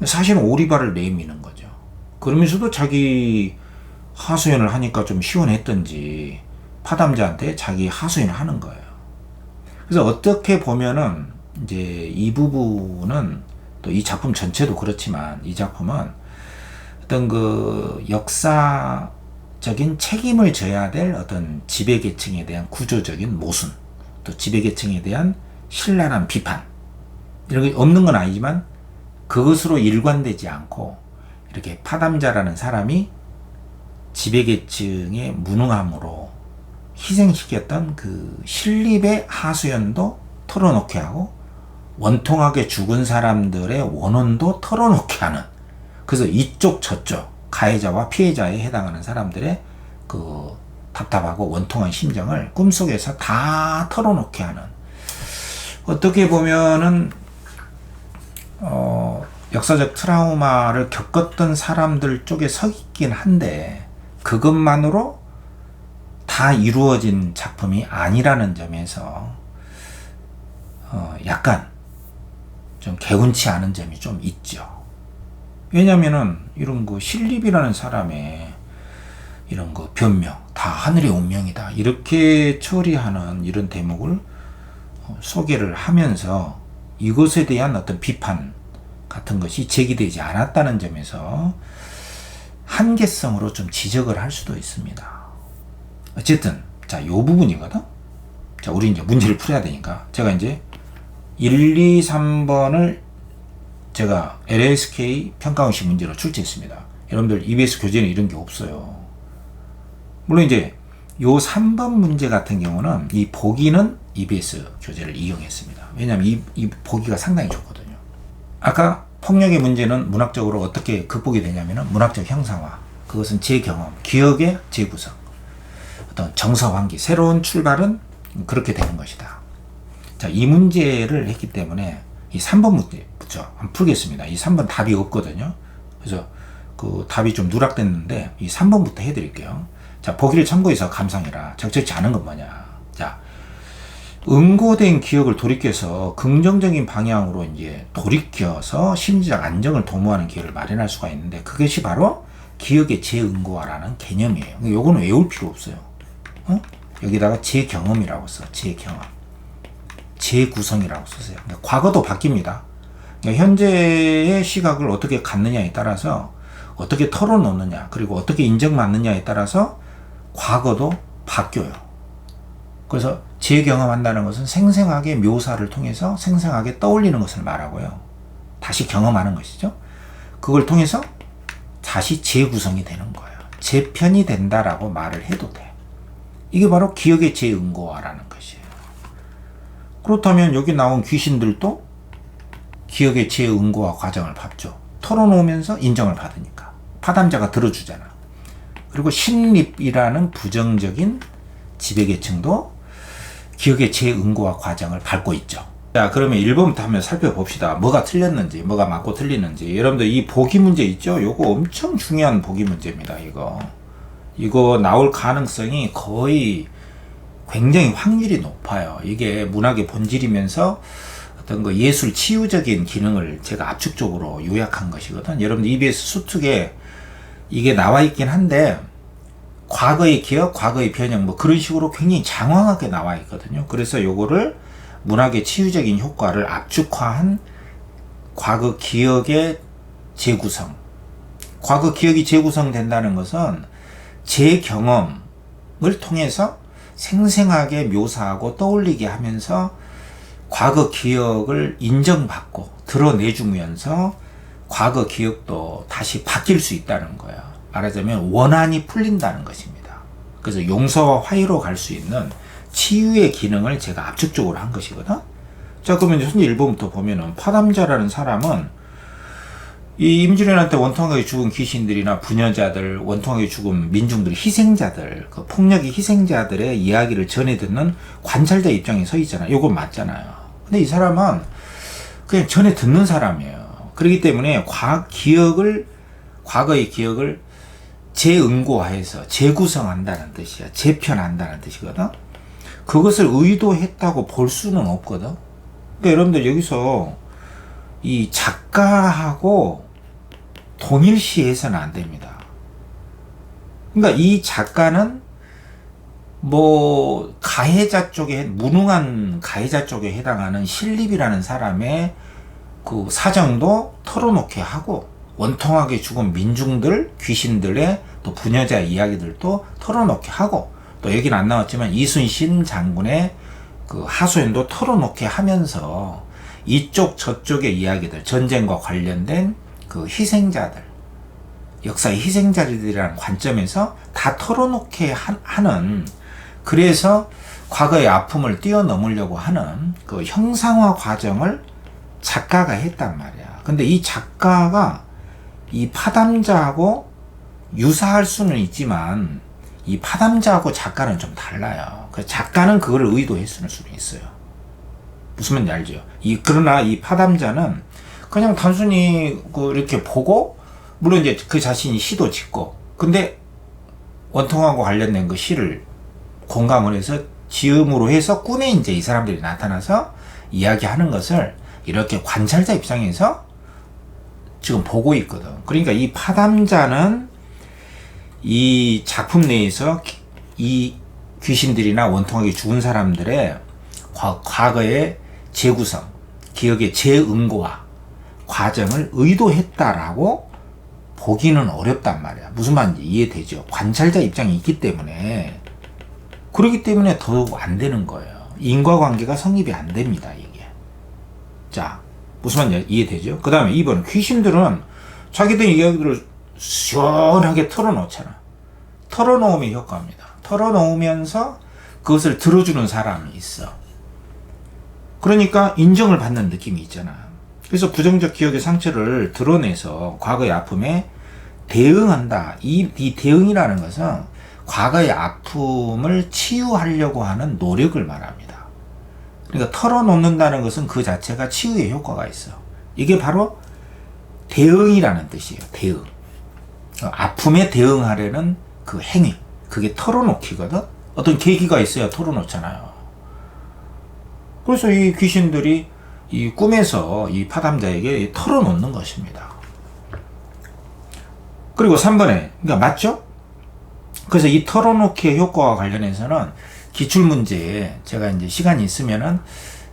사실은 오리발을 내미는 거죠. 그러면서도 자기 하소연을 하니까 좀 시원했던지 파담자한테 자기 하소연을 하는 거예요. 그래서 어떻게 보면은 이제 이 부분은 또 이 작품 전체도 그렇지만 이 작품은 어떤 그 역사적인 책임을 져야 될 어떤 지배계층에 대한 구조적인 모순, 또 지배계층에 대한 신랄한 비판, 이런 게 없는 건 아니지만 그것으로 일관되지 않고 이렇게 파담자라는 사람이 지배계층의 무능함으로 희생시켰던 그 신립의 하소연도 털어놓게 하고 원통하게 죽은 사람들의 원혼도 털어놓게 하는, 그래서 이쪽 저쪽 가해자와 피해자에 해당하는 사람들의 그 답답하고 원통한 심정을 꿈속에서 다 털어놓게 하는, 어떻게 보면은 역사적 트라우마를 겪었던 사람들 쪽에 서 있긴 한데 그것만으로 다 이루어진 작품이 아니라는 점에서 약간 좀 개운치 않은 점이 좀 있죠. 왜냐면은 이런 그 신립이라는 사람의 이런 그 변명, 다 하늘의 운명이다, 이렇게 처리하는 이런 대목을 소개를 하면서 이것에 대한 어떤 비판 같은 것이 제기되지 않았다는 점에서 한계성으로 좀 지적을 할 수도 있습니다. 어쨌든 자, 요 부분이거든. 자, 우리 이제 문제를 풀어야 되니까 제가 이제 1, 2, 3번을 제가 LSK 평가원식 문제로 출제했습니다. 여러분들 EBS 교재는 이런 게 없어요. 물론 이제 요 3번 문제 같은 경우는 이 보기는 EBS 교재를 이용했습니다. 왜냐하면 이 보기가 상당히 좋거든요. 아까 폭력의 문제는 문학적으로 어떻게 극복이 되냐면은 문학적 형상화, 그것은 제 경험, 기억의 재구성, 어떤 정서 환기, 새로운 출발은 그렇게 되는 것이다. 자, 이 문제를 했기 때문에 이 3번 문제부터 한번 풀겠습니다. 이 3번 답이 없거든요. 그래서 그 답이 좀 누락됐는데 이 3번부터 해드릴게요. 자, 보기를 참고해서 감상해라. 적절치 않은 건 뭐냐. 자, 응고된 기억을 돌이켜서 긍정적인 방향으로 이제 돌이켜서 심리적 안정을 도모하는 기회를 마련할 수가 있는데 그것이 바로 기억의 재응고화라는 개념이에요. 요거는 외울 필요 없어요. 여기다가 제 경험이라고 써. 제 경험. 재구성이라고 쓰세요. 과거도 바뀝니다. 그러니까 현재의 시각을 어떻게 갖느냐에 따라서 어떻게 털어놓느냐, 그리고 어떻게 인정받느냐에 따라서 과거도 바뀌어요. 그래서 재경험한다는 것은 생생하게 묘사를 통해서 생생하게 떠올리는 것을 말하고요. 다시 경험하는 것이죠. 그걸 통해서 다시 재구성이 되는 거예요. 재편이 된다라고 말을 해도 돼. 이게 바로 기억의 재응고화라는 것이에요. 그렇다면 여기 나온 귀신들도 기억의 재응고화 과정을 밟죠. 털어놓으면서 인정을 받으니까. 파담자가 들어주잖아. 그리고 신립이라는 부정적인 지배계층도 기억의 재응고화 과정을 밟고 있죠. 자, 그러면 1번부터 한번 살펴봅시다. 뭐가 틀렸는지, 뭐가 맞고 틀리는지. 여러분들 이 보기 문제 있죠? 요거 엄청 중요한 보기 문제입니다. 이거 나올 가능성이 거의 굉장히 확률이 높아요. 이게 문학의 본질이면서 어떤 그 예술 치유적인 기능을 제가 압축적으로 요약한 것이거든. 여러분들 EBS 수특에 이게 나와 있긴 한데 과거의 기억, 과거의 변형 뭐 그런 식으로 굉장히 장황하게 나와 있거든요. 그래서 요거를 문학의 치유적인 효과를 압축화한 과거 기억의 재구성. 과거 기억이 재구성된다는 것은 제 경험을 통해서 생생하게 묘사하고 떠올리게 하면서 과거 기억을 인정받고 드러내주면서 과거 기억도 다시 바뀔 수 있다는 거야. 말하자면 원한이 풀린다는 것입니다. 그래서 용서와 화해로 갈 수 있는 치유의 기능을 제가 압축적으로 한 것이거든. 자, 그러면 이제 1번부터 보면은 파담자라는 사람은 이 임진왜란 때 원통하게 죽은 귀신들이나 부녀자들, 원통하게 죽은 민중들, 희생자들, 그 폭력의 희생자들의 이야기를 전해 듣는 관찰자 입장에 서 있잖아요. 요건 맞잖아요. 근데 이 사람은 그냥 전해 듣는 사람이에요. 그렇기 때문에 과거의 기억을 재응고화해서 재구성한다는 뜻이야. 재편한다는 뜻이거든. 그것을 의도했다고 볼 수는 없거든. 그러니까 여러분들 여기서 이 작가하고 동일시해서는 안 됩니다. 그러니까 이 작가는 뭐 가해자 쪽에 무능한 가해자 쪽에 해당하는 신립이라는 사람의 그 사정도 털어놓게 하고 원통하게 죽은 민중들 귀신들의 또 부녀자 이야기들도 털어놓게 하고 또 여기는 안 나왔지만 이순신 장군의 그 하소연도 털어놓게 하면서 이쪽 저쪽의 이야기들 전쟁과 관련된 그 희생자들 역사의 희생자들이라는 관점에서 다 털어놓게 하는 그래서 과거의 아픔을 뛰어넘으려고 하는 그 형상화 과정을 작가가 했단 말이야. 근데 이 작가가 이 파담자하고 유사할 수는 있지만 이 파담자하고 작가는 좀 달라요. 그 작가는 그걸 의도했을 수는 있어요. 무슨 말인지 알죠? 그러나 이 파담자는 그냥 단순히 이렇게 보고 물론 이제 그 자신이 시도 짓고 근데 원통하고 관련된 그 시를 공감을 해서 지음으로 해서 꿈에 이제 이 사람들이 나타나서 이야기하는 것을 이렇게 관찰자 입장에서 지금 보고 있거든. 그러니까 이 파담자는 이 작품 내에서 이 귀신들이나 원통하게 죽은 사람들의 과거의 재구성, 기억의 재응고와 과정을 의도했다라고 보기는 어렵단 말이야. 무슨 말인지 이해되죠? 관찰자 입장이 있기 때문에 그렇기 때문에 더욱 안 되는 거예요. 인과관계가 성립이 안 됩니다, 이게. 자, 무슨 말인지 이해되죠? 그 다음에 2번, 귀신들은 자기들 이야기들을 시원하게 털어놓잖아. 털어놓으면 효과입니다. 털어놓으면서 그것을 들어주는 사람이 있어. 그러니까 인정을 받는 느낌이 있잖아. 그래서 부정적 기억의 상처를 드러내서 과거의 아픔에 대응한다. 이 대응이라는 것은 과거의 아픔을 치유하려고 하는 노력을 말합니다. 그러니까 털어놓는다는 것은 그 자체가 치유의 효과가 있어. 이게 바로 대응이라는 뜻이에요. 대응. 아픔에 대응하려는 그 행위. 그게 털어놓기거든. 어떤 계기가 있어야 털어놓잖아요. 그래서 이 귀신들이 이 꿈에서 이 파담자에게 털어놓는 것입니다. 그리고 3번에, 그러니까 맞죠? 그래서 이 털어놓기의 효과와 관련해서는 기출문제에 제가 이제 시간이 있으면은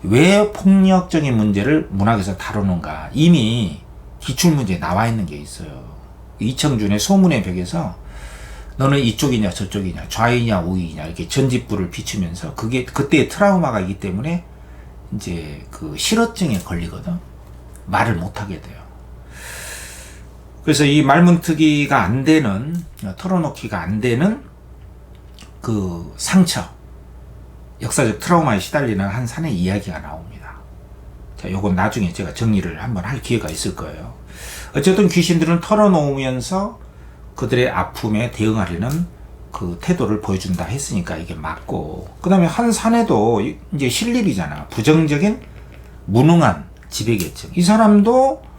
왜 폭력적인 문제를 문학에서 다루는가 이미 기출문제에 나와 있는 게 있어요. 이청준의 소문의 벽에서 너는 이쪽이냐 저쪽이냐 좌이냐 우이냐 이렇게 전직부를 비추면서 그게 그때의 트라우마가 있기 때문에 이제 그 실어증에 걸리거든. 말을 못하게 돼요. 그래서 이 말문트기가 안 되는 털어놓기가 안 되는 그 상처 역사적 트라우마에 시달리는 한 산의 이야기가 나옵니다. 자, 요건 나중에 제가 정리를 한번 할 기회가 있을 거예요. 어쨌든 귀신들은 털어놓으면서 그들의 아픔에 대응하려는 그 태도를 보여준다 했으니까 이게 맞고, 그 다음에 한 산에도 이제 신립이잖아. 부정적인 무능한 지배계층. 이 사람도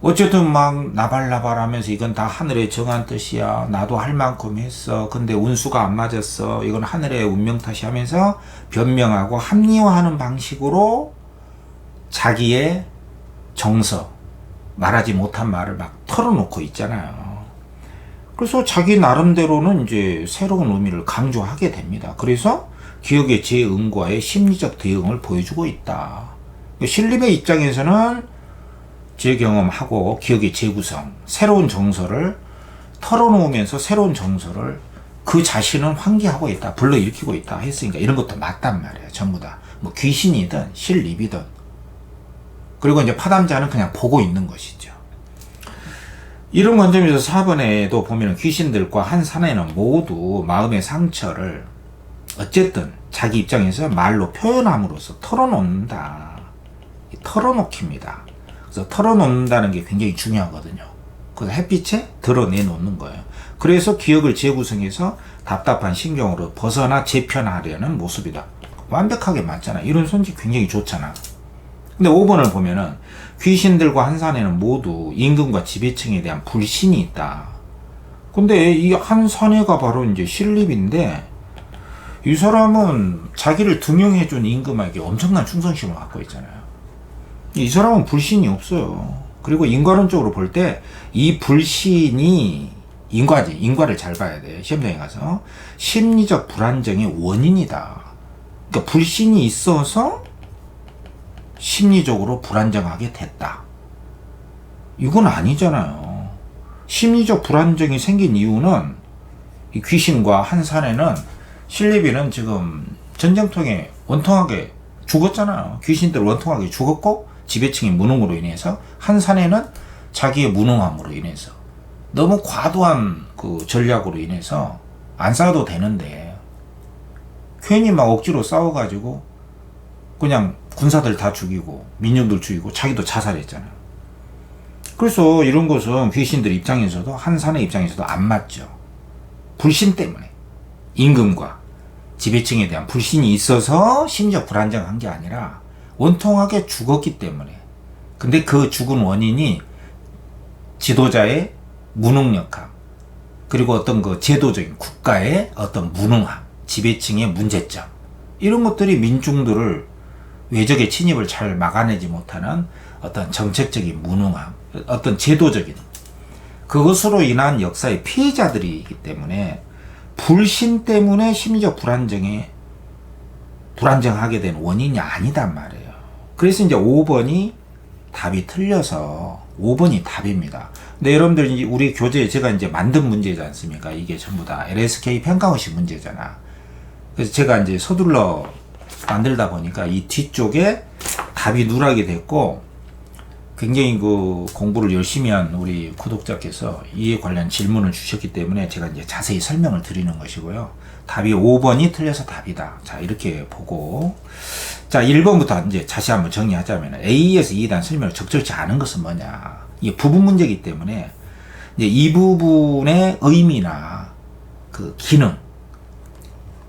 어쨌든 막 나발나발 하면서 이건 다 하늘의 정한 뜻이야. 나도 할 만큼 했어. 근데 운수가 안 맞았어. 이건 하늘의 운명 탓이 하면서 변명하고 합리화하는 방식으로 자기의 정서, 말하지 못한 말을 막 털어놓고 있잖아요. 그래서 자기 나름대로는 이제 새로운 의미를 강조하게 됩니다. 그래서 기억의 재응과의 심리적 대응을 보여주고 있다. 신립의 입장에서는 재경험하고 기억의 재구성, 새로운 정서를 털어놓으면서 새로운 정서를 그 자신은 환기하고 있다, 불러일으키고 있다 했으니까 이런 것도 맞단 말이에요. 전부 다. 뭐 귀신이든 신립이든. 그리고 이제 파담자는 그냥 보고 있는 것이죠. 이런 관점에서 4번에도 보면 귀신들과 한 사내는 모두 마음의 상처를 어쨌든 자기 입장에서 말로 표현함으로써 털어놓는다. 털어놓기입니다. 그래서 털어놓는다는 게 굉장히 중요하거든요. 그래서 햇빛에 드러내놓는 거예요. 그래서 기억을 재구성해서 답답한 신경으로 벗어나 재편하려는 모습이다. 완벽하게 맞잖아. 이런 손짓 굉장히 좋잖아. 근데 5번을 보면은 귀신들과 한산에는 모두 임금과 지배층에 대한 불신이 있다. 근데 이 한산해가 바로 이제 신립인데 이 사람은 자기를 등용해준 임금에게 엄청난 충성심을 갖고 있잖아요. 이 사람은 불신이 없어요. 그리고 인과론적으로 볼 때 이 불신이 인과를 잘 봐야 돼. 시험장에 가서. 심리적 불안정의 원인이다. 그러니까 불신이 있어서 심리적으로 불안정하게 됐다. 이건 아니잖아요. 심리적 불안정이 생긴 이유는 이 귀신과 한산에는 신리비는 지금 전쟁통에 원통하게 죽었잖아요. 귀신들 원통하게 죽었고 지배층의 무능으로 인해서 한산에는 자기의 무능함으로 인해서 너무 과도한 그 전략으로 인해서 안 싸워도 되는데 괜히 막 억지로 싸워가지고 그냥 군사들 다 죽이고 민중들 죽이고 자기도 자살했잖아요. 그래서 이런 것은 귀신들 입장에서도 한산의 입장에서도 안 맞죠. 불신 때문에 임금과 지배층에 대한 불신이 있어서 심지어 불안정한 게 아니라 원통하게 죽었기 때문에. 근데 그 죽은 원인이 지도자의 무능력함, 그리고 어떤 그 제도적인 국가의 어떤 무능함, 지배층의 문제점, 이런 것들이 민중들을 외적의 침입을 잘 막아내지 못하는 어떤 정책적인 무능함, 어떤 제도적인 그것으로 인한 역사의 피해자들이기 때문에 불신 때문에 심리적 불안정하게 된 원인이 아니단 말이에요. 그래서 이제 5번이 답이 틀려서 5번이 답입니다. 근데 여러분들 우리 교재에 제가 이제 만든 문제지 않습니까? 이게 전부 다 LSK 평가원식 문제잖아. 그래서 제가 이제 서둘러 만들다 보니까 이 뒤쪽에 답이 누락이 됐고 굉장히 그 공부를 열심히 한 우리 구독자께서 이에 관련 질문을 주셨기 때문에 제가 이제 자세히 설명을 드리는 것이고요. 답이 5번이 틀려서 답이다. 자, 이렇게 보고. 자, 1번부터 이제 다시 한번 정리하자면 A에서 E에 대한 설명을 적절치 않은 것은 뭐냐. 이게 부분 문제이기 때문에 이제 이 부분의 의미나 그 기능,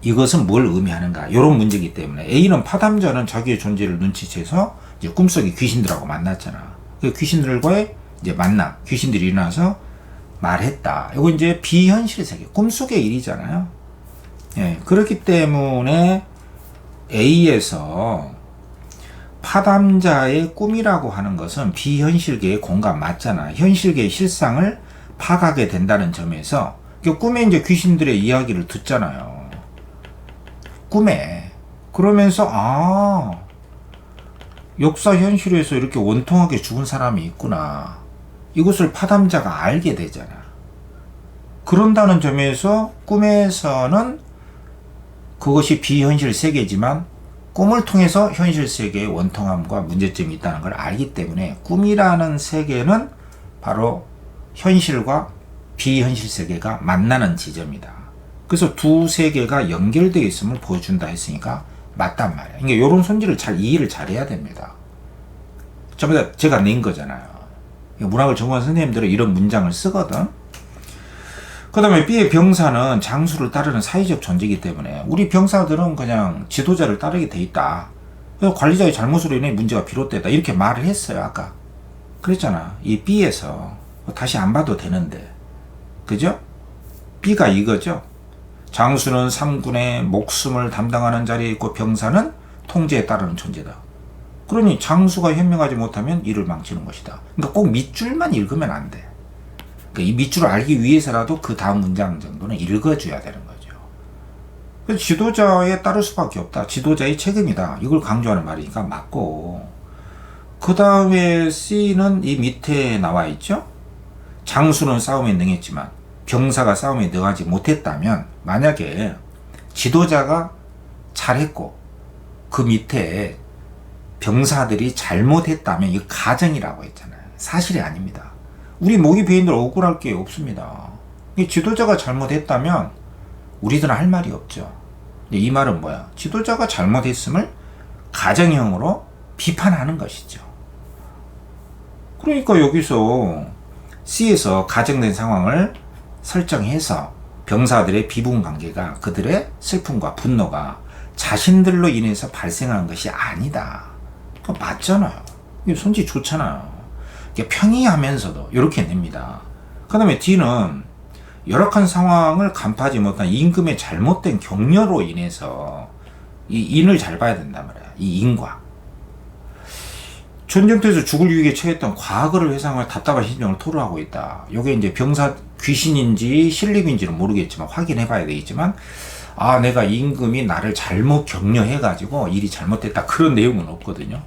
이것은 뭘 의미하는가. 이런 문제이기 때문에 A는 파담자는 자기의 존재를 눈치채서 이제 꿈속에 귀신들하고 만났잖아. 그 귀신들과의 이제 만남, 귀신들이 일어나서 말했다. 이거 이제 비현실 세계, 꿈속의 일이잖아요. 예, 그렇기 때문에 A에서 파담자의 꿈이라고 하는 것은 비현실계의 공간 맞잖아. 현실계의 실상을 파악하게 된다는 점에서 꿈에 이제 귀신들의 이야기를 듣잖아요. 꿈에. 그러면서 역사 현실에서 이렇게 원통하게 죽은 사람이 있구나. 이것을 파담자가 알게 되잖아. 그런다는 점에서 꿈에서는 그것이 비현실 세계지만 꿈을 통해서 현실 세계의 원통함과 문제점이 있다는 걸 알기 때문에 꿈이라는 세계는 바로 현실과 비현실 세계가 만나는 지점이다. 그래서 두 세계가 연결되어 있음을 보여준다 했으니까 맞단 말이야. 그러니까 이런 손질을 이해를 잘 해야 됩니다. 전부 다 제가 낸 거잖아요. 문학을 전공한 선생님들은 이런 문장을 쓰거든. 그 다음에 B의 병사는 장수를 따르는 사회적 존재이기 때문에 우리 병사들은 그냥 지도자를 따르게 돼 있다. 그래서 관리자의 잘못으로 인해 문제가 비롯됐다. 이렇게 말을 했어요. 아까. 그랬잖아. 이 B에서. 다시 안 봐도 되는데. 그죠? B가 이거죠. 장수는 상군의 목숨을 담당하는 자리에 있고 병사는 통제에 따르는 존재다. 그러니 장수가 현명하지 못하면 일을 망치는 것이다. 그러니까 꼭 밑줄만 읽으면 안 돼. 그러니까 이 밑줄을 알기 위해서라도 그 다음 문장 정도는 읽어줘야 되는 거죠. 그래서 지도자에 따를 수밖에 없다. 지도자의 책임이다. 이걸 강조하는 말이니까 맞고. 그 다음에 C는 이 밑에 나와 있죠. 장수는 싸움에 능했지만 병사가 싸움에 능하지 못했다면 만약에 지도자가 잘했고 그 밑에 병사들이 잘못했다면 이거 가정이라고 했잖아요. 사실이 아닙니다. 우리 모기 배인들 억울할 게 없습니다. 지도자가 잘못했다면 우리들은 할 말이 없죠. 이 말은 뭐야? 지도자가 잘못했음을 가정형으로 비판하는 것이죠. 그러니까 여기서 C에서 가정된 상황을 설정해서 병사들의 비분 관계가 그들의 슬픔과 분노가 자신들로 인해서 발생한 것이 아니다. 그거 맞잖아요. 이게 손짓 좋잖아요. 이게 평이하면서도 이렇게 냅니다. 그 다음에 D는 열악한 상황을 간파하지 못한 임금의 잘못된 격려로 인해서 이 인을 잘 봐야 된단 말이야. 이 인과. 전쟁터에서 죽을 위기에 처했던 과거를 회상하며 답답한 심정을 토로하고 있다. 요게 이제 병사 귀신인지 신립인지는 모르겠지만 확인해 봐야 되겠지만, 아, 내가 임금이 나를 잘못 격려해 가지고 일이 잘못됐다, 그런 내용은 없거든요.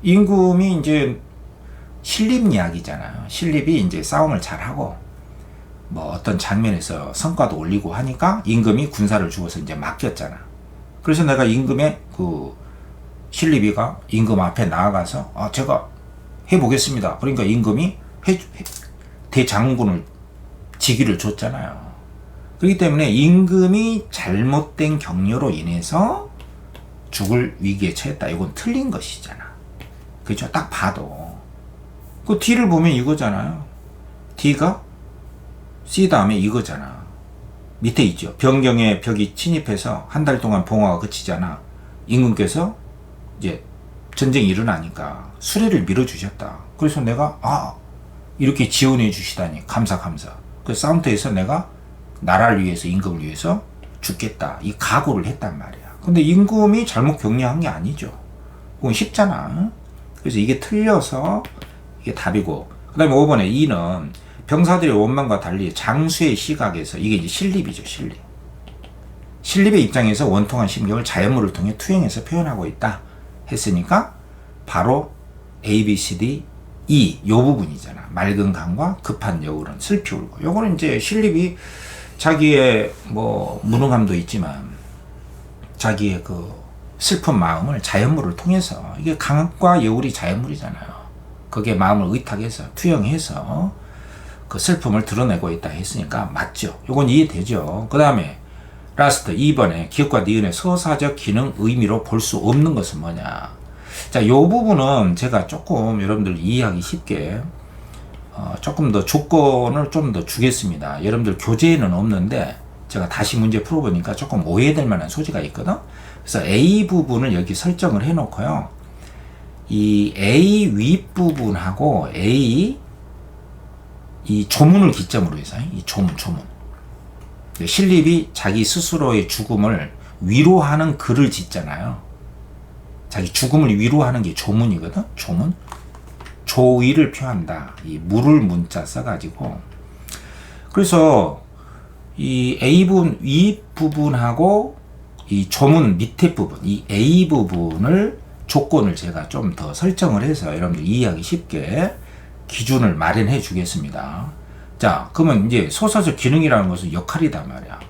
임금이 이제 신립 이야기잖아요. 신립이 이제 싸움을 잘하고 뭐 어떤 장면에서 성과도 올리고 하니까 임금이 군사를 주어서 이제 맡겼잖아. 그래서 내가 임금의 신립이가 임금 앞에 나아가서 제가 해보겠습니다. 그러니까 임금이 대장군을 직위를 줬잖아요. 그렇기 때문에 임금이 잘못된 격려로 인해서 죽을 위기에 처했다. 이건 틀린 것이잖아. 그렇죠? 딱 봐도. 그 D를 보면 이거잖아요. D가 C 다음에 이거잖아. 밑에 있죠. 변경의 벽이 침입해서 한 달 동안 봉화가 그치잖아. 임금께서 이제 전쟁이 일어나니까 수레를 밀어주셨다. 그래서 내가 이렇게 지원해 주시다니 감사. 그 싸움터에서 내가 나라를 위해서, 임금을 위해서 죽겠다, 이 각오를 했단 말이야. 근데 임금이 잘못 격려한 게 아니죠. 그건 쉽잖아. 그래서 이게 틀려서 이게 답이고, 그 다음에 5번에 2는 병사들의 원망과 달리 장수의 시각에서, 이게 이제 신립이죠. 신립의 입장에서 원통한 심경을 자연물을 통해 투영해서 표현하고 있다 했으니까 바로 A, B, C, D, E 요 부분이잖아. 맑은 강과 급한 여울은 슬피 울고. 요거는 이제 신립이 자기의 뭐 무능함도 있지만 자기의 그 슬픈 마음을 자연물을 통해서, 이게 강과 여울이 자연물이잖아요. 거기에 마음을 의탁해서 투영해서 그 슬픔을 드러내고 있다 했으니까 맞죠. 요건 이해되죠. 그 다음에 라스트 2번에 기억과 니은의 서사적 기능 의미로 볼 수 없는 것은 뭐냐. 자, 요 부분은 제가 조금 여러분들 이해하기 쉽게 조금 더 조건을 좀 더 주겠습니다. 여러분들 교재에는 없는데 제가 다시 문제 풀어보니까 조금 오해될 만한 소지가 있거든. 그래서 A 부분을 여기 설정을 해놓고요. 이 A 윗부분하고 A 이 조문을 기점으로 해서, 이 조문. 신립이 자기 스스로의 죽음을 위로하는 글을 짓잖아요. 자기 죽음을 위로하는 게 조문이거든. 조문. 조의를 표한다. 이 물을 문자 써가지고. 그래서 이 A 부분 윗부분하고 이 조문 밑에 부분, 이 A 부분을 조건을 제가 좀 더 설정을 해서 여러분들 이해하기 쉽게 기준을 마련해 주겠습니다. 자, 그러면 이제 소사적 기능이라는 것은 역할이단 말이야.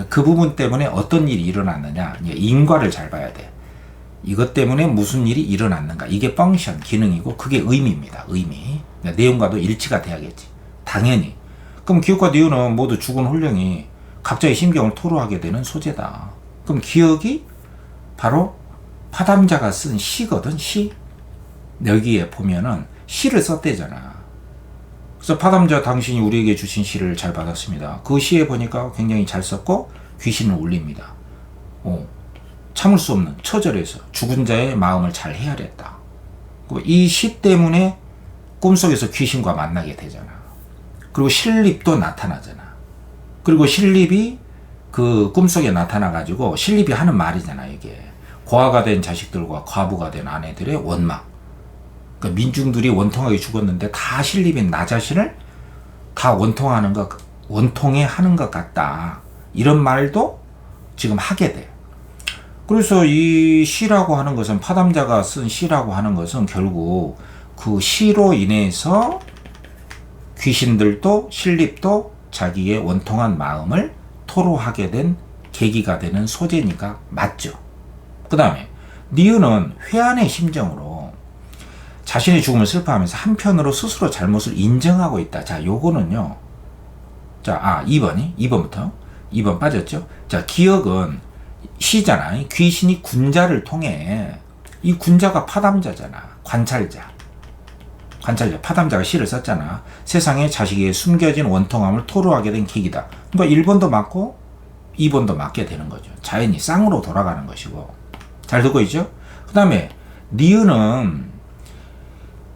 그 부분 때문에 어떤 일이 일어났느냐, 이제 인과를 잘 봐야 돼. 이것 때문에 무슨 일이 일어났는가, 이게 펑션, 기능이고, 그게 의미입니다. 의미. 그러니까 내용과도 일치가 돼야겠지. 당연히. 그럼 기억과 니은은 모두 죽은 훌령이 각자의 심경을 토로하게 되는 소재다. 그럼 기억이 바로 파담자가 쓴 시거든. 시. 여기에 보면은 시를 썼대잖아. 그래서 파담자 당신이 우리에게 주신 시를 잘 받았습니다. 그 시에 보니까 굉장히 잘 썼고 귀신을 울립니다. 참을 수 없는 처절해서 죽은 자의 마음을 잘 헤아렸다. 이 시 때문에 꿈속에서 귀신과 만나게 되잖아. 그리고 신립도 나타나잖아. 그리고 신립이 그 꿈속에 나타나가지고 신립이 하는 말이잖아. 이게 고아가 된 자식들과 과부가 된 아내들의 원망. 그러니까 민중들이 원통하게 죽었는데 다 신립인 나 자신을 다 원통해 하는 것 같다. 이런 말도 지금 하게 돼. 그래서 이 시라고 하는 것은, 파담자가 쓴 시라고 하는 것은 결국 그 시로 인해서 귀신들도 신립도 자기의 원통한 마음을 토로하게 된 계기가 되는 소재니까 맞죠. 그 다음에 니은은 회한의 심정으로 자신의 죽음을 슬퍼하면서 한편으로 스스로 잘못을 인정하고 있다. 자, 요거는요. 자, 2번부터. 2번 빠졌죠? 자, 기억은 시잖아. 귀신이 군자를 통해, 이 군자가 파담자잖아. 관찰자. 파담자가 시를 썼잖아. 세상에 자식의 숨겨진 원통함을 토로하게 된 계기다. 그러니까 1번도 맞고 2번도 맞게 되는 거죠. 자연이 쌍으로 돌아가는 것이고. 잘 듣고 있죠? 그 다음에 니은은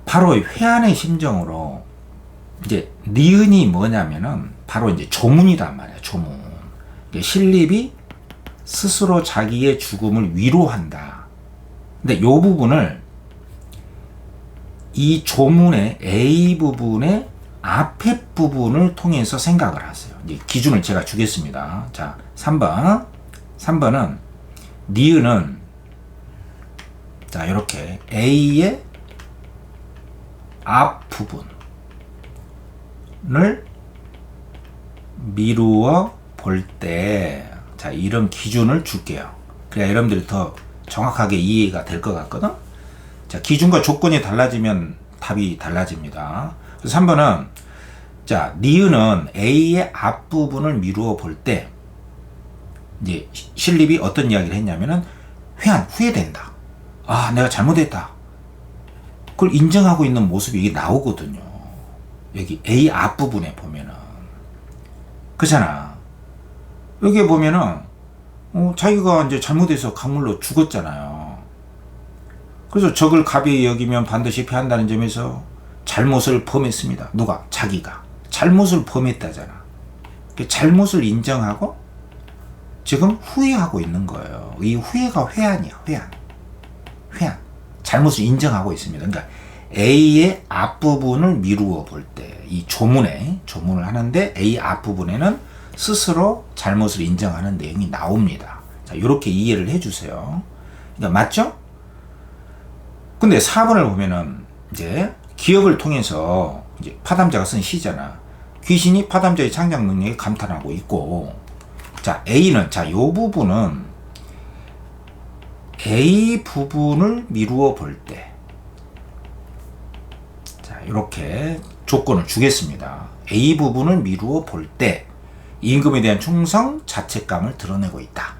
바로 회한의 심정으로, 이제 니은이 뭐냐면은 바로 이제 조문이란 말이야. 조문. 신립이 스스로 자기의 죽음을 위로한다. 근데 요 부분을 이 조문의 A 부분의 앞에 부분을 통해서 생각을 하세요. 이제 기준을 제가 주겠습니다. 자, 3번. 3번은 니은은 자, 이렇게 A의 앞 부분을 미루어 볼 때, 자, 이런 기준을 줄게요. 그래야 여러분들이 더 정확하게 이해가 될 것 같거든? 자, 기준과 조건이 달라지면 답이 달라집니다. 그래서 3번은, 자, 니은은 A의 앞부분을 미루어 볼 때, 이제 신립이 어떤 이야기를 했냐면은, 후회된다. 아, 내가 잘못했다. 그걸 인정하고 있는 모습이 이게 나오거든요. 여기 A 앞부분에 보면은. 그렇잖아. 여기에 보면은, 자기가 이제 잘못해서 강물로 죽었잖아요. 그래서 적을 가벼이 여기면 반드시 피한다는 점에서 잘못을 범했습니다. 누가? 자기가. 잘못을 범했다잖아. 잘못을 인정하고 지금 후회하고 있는 거예요. 이 후회가 회한이야, 회한. 잘못을 인정하고 있습니다. 그러니까 A의 앞부분을 미루어 볼 때, 이 조문을 하는데 A 앞부분에는 스스로 잘못을 인정하는 내용이 나옵니다. 자, 이렇게 이해를 해주세요. 그러니까 맞죠? 근데 4번을 보면은 이제 기억을 통해서 이제 파담자가 쓴 시잖아. 귀신이 파담자의 창작 능력에 감탄하고 있고, 자, A는, 자, 요 부분은 A 부분을 미루어 볼 때, 자, 이렇게 조건을 주겠습니다. A 부분을 미루어 볼 때, 임금에 대한 충성, 자책감을 드러내고 있다.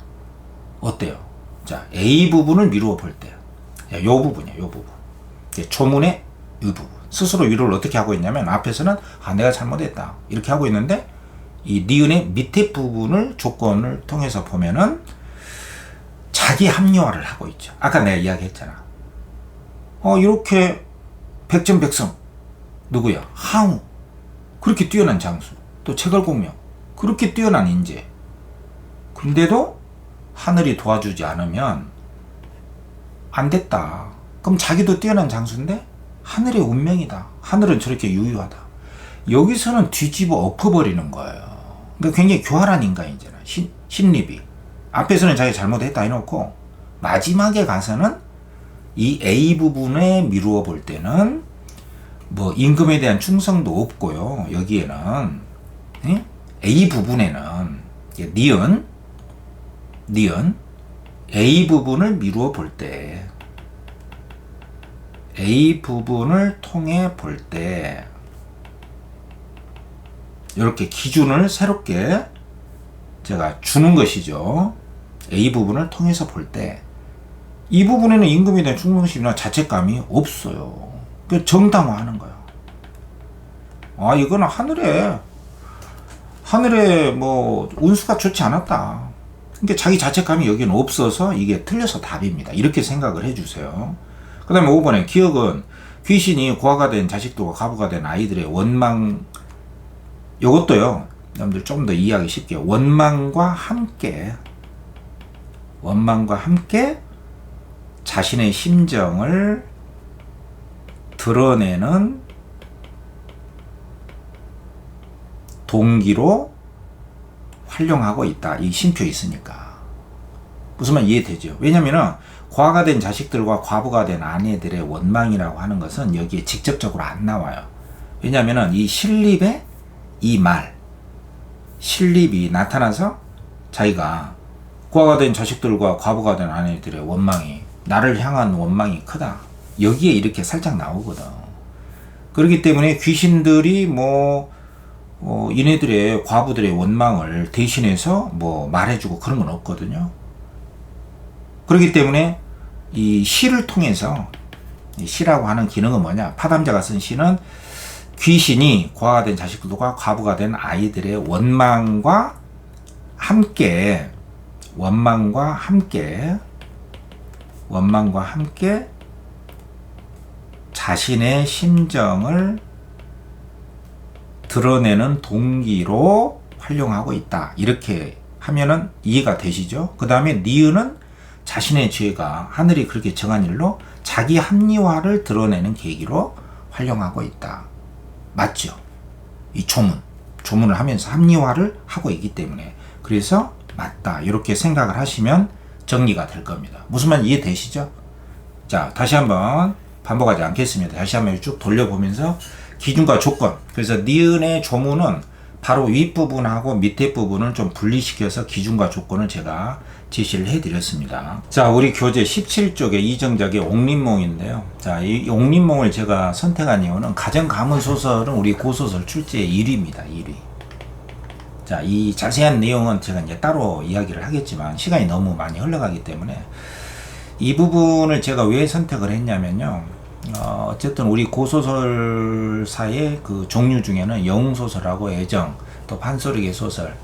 어때요? 자, A 부분을 미루어 볼 때, 야, 요 부분이야, 요 부분. 조문의 이 부분. 스스로 위로를 어떻게 하고 있냐면, 앞에서는, 아, 내가 잘못했다. 이렇게 하고 있는데, 이 니은의 밑에 부분을 조건을 통해서 보면은, 자기 합리화를 하고 있죠. 아까 내가 이야기했잖아. 이렇게 백전백승. 누구야? 항우. 그렇게 뛰어난 장수. 또 체걸공명. 그렇게 뛰어난 인재. 근데도 하늘이 도와주지 않으면 안 됐다. 그럼 자기도 뛰어난 장수인데 하늘의 운명이다. 하늘은 저렇게 유효하다. 여기서는 뒤집어 엎어버리는 거예요. 그러니까 굉장히 교활한 인간이잖아. 신립이. 앞에서는 자기 잘못했다 해놓고 마지막에 가서는 이 A 부분에 미루어 볼 때는 뭐 임금에 대한 충성도 없고요. 여기에는 A 부분에는 니은 A 부분을 미루어 볼 때, A 부분을 통해 볼 때 이렇게 기준을 새롭게 제가 주는 것이죠. A 부분을 통해서 볼 때 이 부분에는 임금에 대한 충성심이나 자책감이 없어요. 그 정당화하는 거야. 아, 이거는 하늘에 뭐 운수가 좋지 않았다. 그러니까 자기 자책감이 여기는 없어서 이게 틀려서 답입니다. 이렇게 생각을 해주세요. 그 다음에 5번에 기억은 귀신이 고아가 된 자식들과 과부가 된 아이들의 원망, 요것도요, 여러분들 좀 더 이해하기 쉽게, 원망과 함께 자신의 심정을 드러내는 동기로 활용하고 있다. 이 심표 있으니까. 무슨 말 이해되죠? 왜냐면은 고아가 된 자식들과 과부가 된 아내들의 원망이라고 하는 것은 여기에 직접적으로 안 나와요. 왜냐면은 이 신립의 이 말, 신립이 나타나서 자기가 고아가 된 자식들과 과부가 된 아내들의 원망이, 나를 향한 원망이 크다. 여기에 이렇게 살짝 나오거든. 그렇기 때문에 귀신들이 이네들의 과부들의 원망을 대신해서 말해주고 그런 건 없거든요. 그렇기 때문에 이 시를 통해서, 이 시라고 하는 기능은 뭐냐? 파담자가 쓴 시는 귀신이 고아가 된 자식들과 과부가 된 아이들의 원망과 함께 자신의 심정을 드러내는 동기로 활용하고 있다. 이렇게 하면은 이해가 되시죠? 그 다음에 니은은 자신의 죄가 하늘이 그렇게 정한 일로 자기 합리화를 드러내는 계기로 활용하고 있다. 맞죠? 이 조문을 하면서 합리화를 하고 있기 때문에 그래서 맞다 이렇게 생각을 하시면 정리가 될 겁니다. 무슨 말 이해되시죠? 자, 다시 한번 반복하지 않겠습니다. 다시 한번 쭉 돌려보면서 기준과 조건. 그래서 니은의 조문은 바로 윗부분하고 밑에 부분을 좀 분리시켜서 기준과 조건을 제가 제시를 해드렸습니다. 자, 우리 교재 17쪽의 이정작의 옥린몽인데요. 자, 이 옥린몽을 제가 선택한 이유는 가정가문소설은 우리 고소설 출제의 1위입니다. 1위. 자, 이 자세한 내용은 제가 이제 따로 이야기를 하겠지만 시간이 너무 많이 흘러가기 때문에 이 부분을 제가 왜 선택을 했냐면요. 어쨌든 우리 고소설사의 그 종류 중에는 영웅소설하고 애정, 또 판소리계 소설,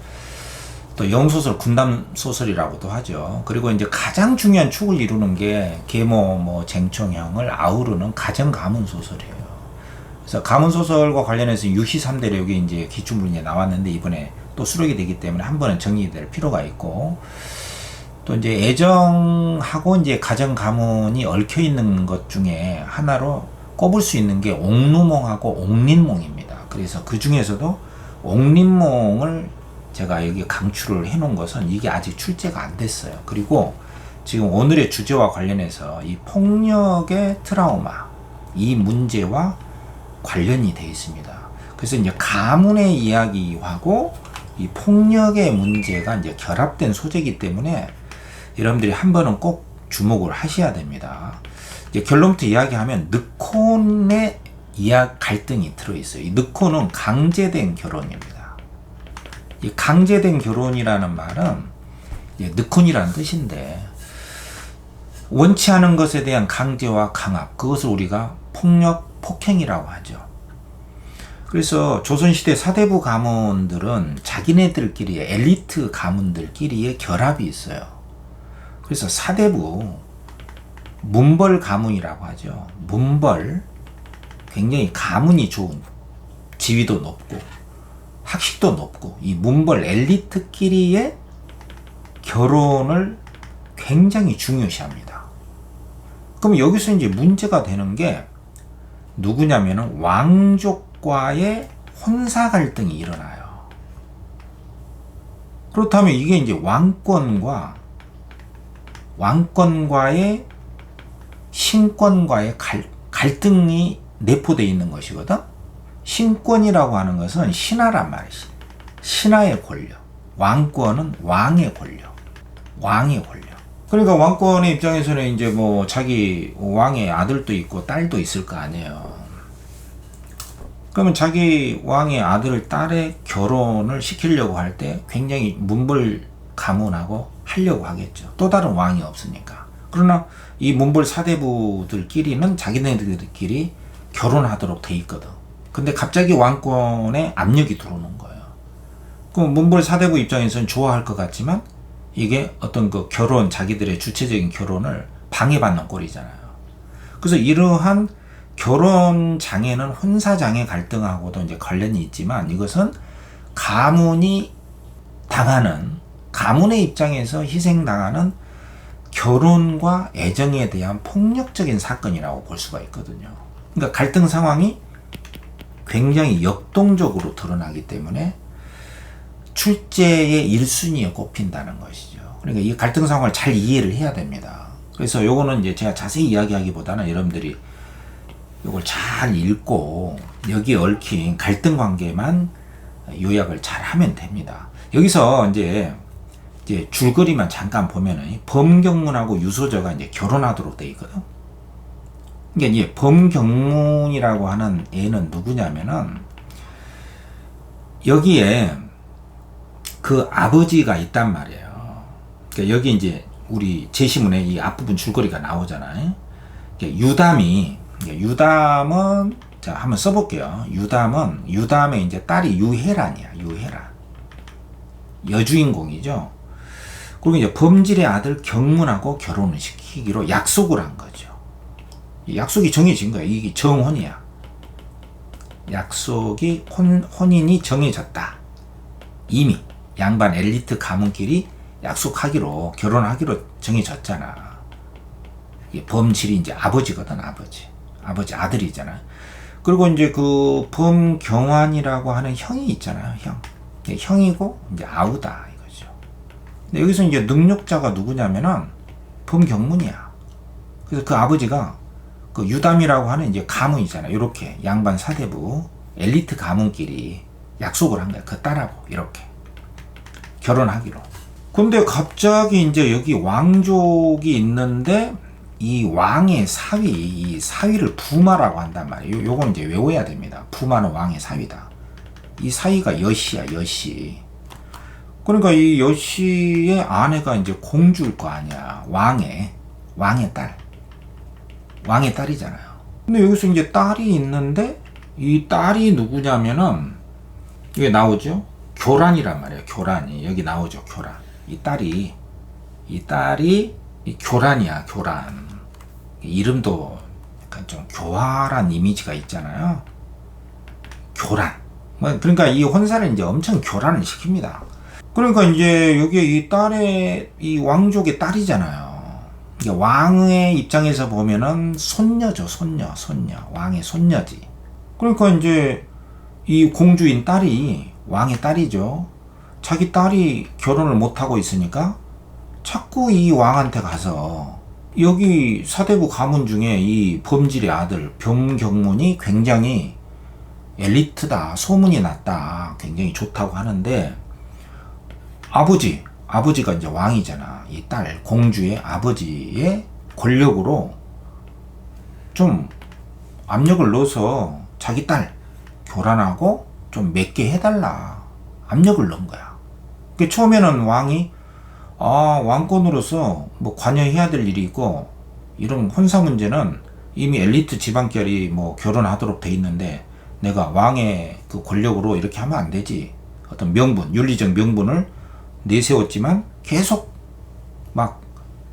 또 영웅소설 군담소설이라고도 하죠. 그리고 이제 가장 중요한 축을 이루는 게 계모, 쟁청형을 아우르는 가정가문소설이에요. 그래서 가문소설과 관련해서 유시 3대력이 이제 기출문제 나왔는데 이번에 또 수록이 되기 때문에 한 번은 정리될 필요가 있고, 또 이제 애정하고 이제 가정 가문이 얽혀 있는 것 중에 하나로 꼽을 수 있는 게 옥루몽하고 옥린몽입니다. 그래서 그 중에서도 옥린몽을 제가 여기 강추를 해 놓은 것은 이게 아직 출제가 안 됐어요. 그리고 지금 오늘의 주제와 관련해서 이 폭력의 트라우마, 이 문제와 관련이 되어 있습니다. 그래서 이제 가문의 이야기하고 이 폭력의 문제가 이제 결합된 소재이기 때문에 여러분들이 한 번은 꼭 주목을 하셔야 됩니다. 이제 결론부터 이야기하면 늑혼의 갈등이 들어있어요. 이 늑혼은 강제된 결혼입니다. 이 강제된 결혼이라는 말은 늑혼이라는 뜻인데 원치 않은 것에 대한 강제와 강압, 그것을 우리가 폭행이라고 하죠. 그래서 조선시대 사대부 가문들은 자기네들끼리 엘리트 가문들끼리의 결합이 있어요. 그래서 사대부 문벌 가문이라고 하죠. 문벌, 굉장히 가문이 좋은, 지위도 높고 학식도 높고 이 문벌 엘리트끼리의 결혼을 굉장히 중요시합니다. 그럼 여기서 이제 문제가 되는 게 누구냐면은 왕족과의 혼사 갈등이 일어나요. 그렇다면 이게 이제 왕권과의 신권과의 갈등이 내포되어 있는 것이거든. 신권이라고 하는 것은 신하란 말이지. 신하의 권력. 왕권은 왕의 권력. 그러니까 왕권의 입장에서는 이제 자기 왕의 아들도 있고 딸도 있을 거 아니에요. 그러면 자기 왕의 아들, 딸의 결혼을 시키려고 할 때 굉장히 문벌 가문하고 하려고 하겠죠. 또 다른 왕이 없으니까. 그러나 이 문벌 사대부들끼리는 자기네들끼리 결혼하도록 돼 있거든. 근데 갑자기 왕권에 압력이 들어오는 거예요. 그럼 문벌 사대부 입장에서는 좋아할 것 같지만 이게 어떤 그 결혼, 자기들의 주체적인 결혼을 방해받는 꼴이잖아요. 그래서 이러한 결혼 장애는 혼사 장애 갈등하고도 이제 관련이 있지만 이것은 가문이 당하는, 가문의 입장에서 희생당하는 결혼과 애정에 대한 폭력적인 사건이라고 볼 수가 있거든요. 그러니까 갈등 상황이 굉장히 역동적으로 드러나기 때문에 출제의 1순위에 꼽힌다는 것이죠. 그러니까 이 갈등 상황을 잘 이해를 해야 됩니다. 그래서 요거는 이제 제가 자세히 이야기하기보다는 여러분들이 요걸 잘 읽고 여기에 얽힌 갈등 관계만 요약을 잘 하면 됩니다. 여기서 이제 줄거리만 잠깐 보면은 범경문하고 유소저가 이제 결혼하도록 돼 있거든. 그러니까 이제 범경문이라고 하는 애는 누구냐면은 여기에 그 아버지가 있단 말이에요. 그러니까 여기 이제 우리 제시문에 이 앞부분 줄거리가 나오잖아요. 유담은 자 한번 써볼게요. 유담의 이제 딸이 유혜란이야. 유혜란 여주인공이죠. 그리고 이제 범질의 아들 경문하고 결혼을 시키기로 약속을 한 거죠. 약속이 정해진 거야. 이게 정혼이야. 혼인이 정해졌다. 이미 양반 엘리트 가문끼리 약속하기로, 결혼하기로 정해졌잖아. 이게 범질이 이제 아버지거든, 아버지. 아버지 아들이잖아. 그리고 이제 그 범경환이라고 하는 형이 있잖아요, 형. 형이고, 이제 아우다, 이거죠. 근데 여기서 이제 능력자가 누구냐면은 범경문이야. 그래서 그 아버지가 그 유담이라고 하는 이제 가문이잖아요. 이렇게 양반 사대부, 엘리트 가문끼리 약속을 한 거야. 그 딸하고, 이렇게. 결혼하기로. 근데 갑자기 이제 여기 왕족이 있는데, 이 왕의 사위, 이 사위를 부마라고 한단 말이에요. 요건 이제 외워야 됩니다. 부마는 왕의 사위다. 이 사위가 여시야, 여시. 그러니까 이 여시의 아내가 이제 공주일 거 아니야. 왕의 딸. 왕의 딸이잖아요. 근데 여기서 이제 딸이 있는데, 이 딸이 누구냐면은, 이게 나오죠? 교란이란 말이에요. 교란이. 여기 나오죠, 교란. 이 딸이 이 교란이야, 교란. 이름도 약간 좀 교활한 이미지가 있잖아요. 교란. 그러니까 이 혼사를 이제 엄청 교란을 시킵니다. 그러니까 이제 여기 이 딸의, 이 왕족의 딸이잖아요. 왕의 입장에서 보면은 손녀죠, 손녀. 왕의 손녀지. 그러니까 이제 이 공주인 딸이 왕의 딸이죠. 자기 딸이 결혼을 못하고 있으니까 자꾸 이 왕한테 가서, 여기 사대부 가문 중에 이 범질의 아들 범경문이 굉장히 엘리트다, 소문이 났다, 굉장히 좋다고 하는데, 아버지가 이제 왕이잖아. 이 딸 공주의 아버지의 권력으로 좀 압력을 넣어서 자기 딸 교란하고 좀 맺게 해달라, 압력을 넣은 거야. 그 처음에는 왕이 왕권으로서 뭐 관여해야 될 일이 있고, 이런 혼사 문제는 이미 엘리트 집안끼리 뭐 결혼하도록 돼 있는데, 내가 왕의 그 권력으로 이렇게 하면 안 되지. 어떤 명분, 윤리적 명분을 내세웠지만 계속 막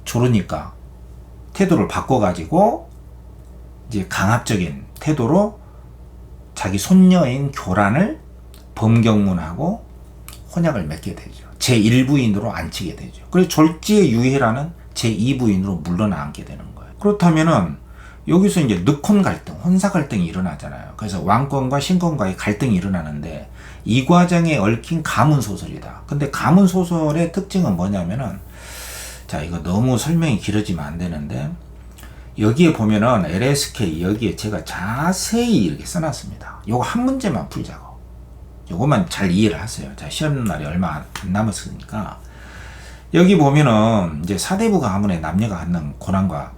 조르니까 태도를 바꿔가지고 이제 강압적인 태도로 자기 손녀인 교란을 범경문하고 혼약을 맺게 되죠. 제1부인으로 앉히게 되죠. 그래서 졸지의 유해라는 제2부인으로 물러나게 되는 거예요. 그렇다면은 여기서 이제 늑혼 갈등, 혼사 갈등이 일어나잖아요. 그래서 왕권과 신권과의 갈등이 일어나는데, 이 과정에 얽힌 가문소설이다. 근데 가문소설의 특징은 뭐냐면은, 자, 이거 너무 설명이 길어지면 안 되는데, 여기에 보면은 LSK, 여기에 제가 자세히 이렇게 써놨습니다. 요거 한 문제만 풀자고. 요것만 잘 이해를 하세요. 자, 시험날이 얼마 안 남았으니까. 여기 보면은 이제 사대부 가문의 남녀가 갖는 고난과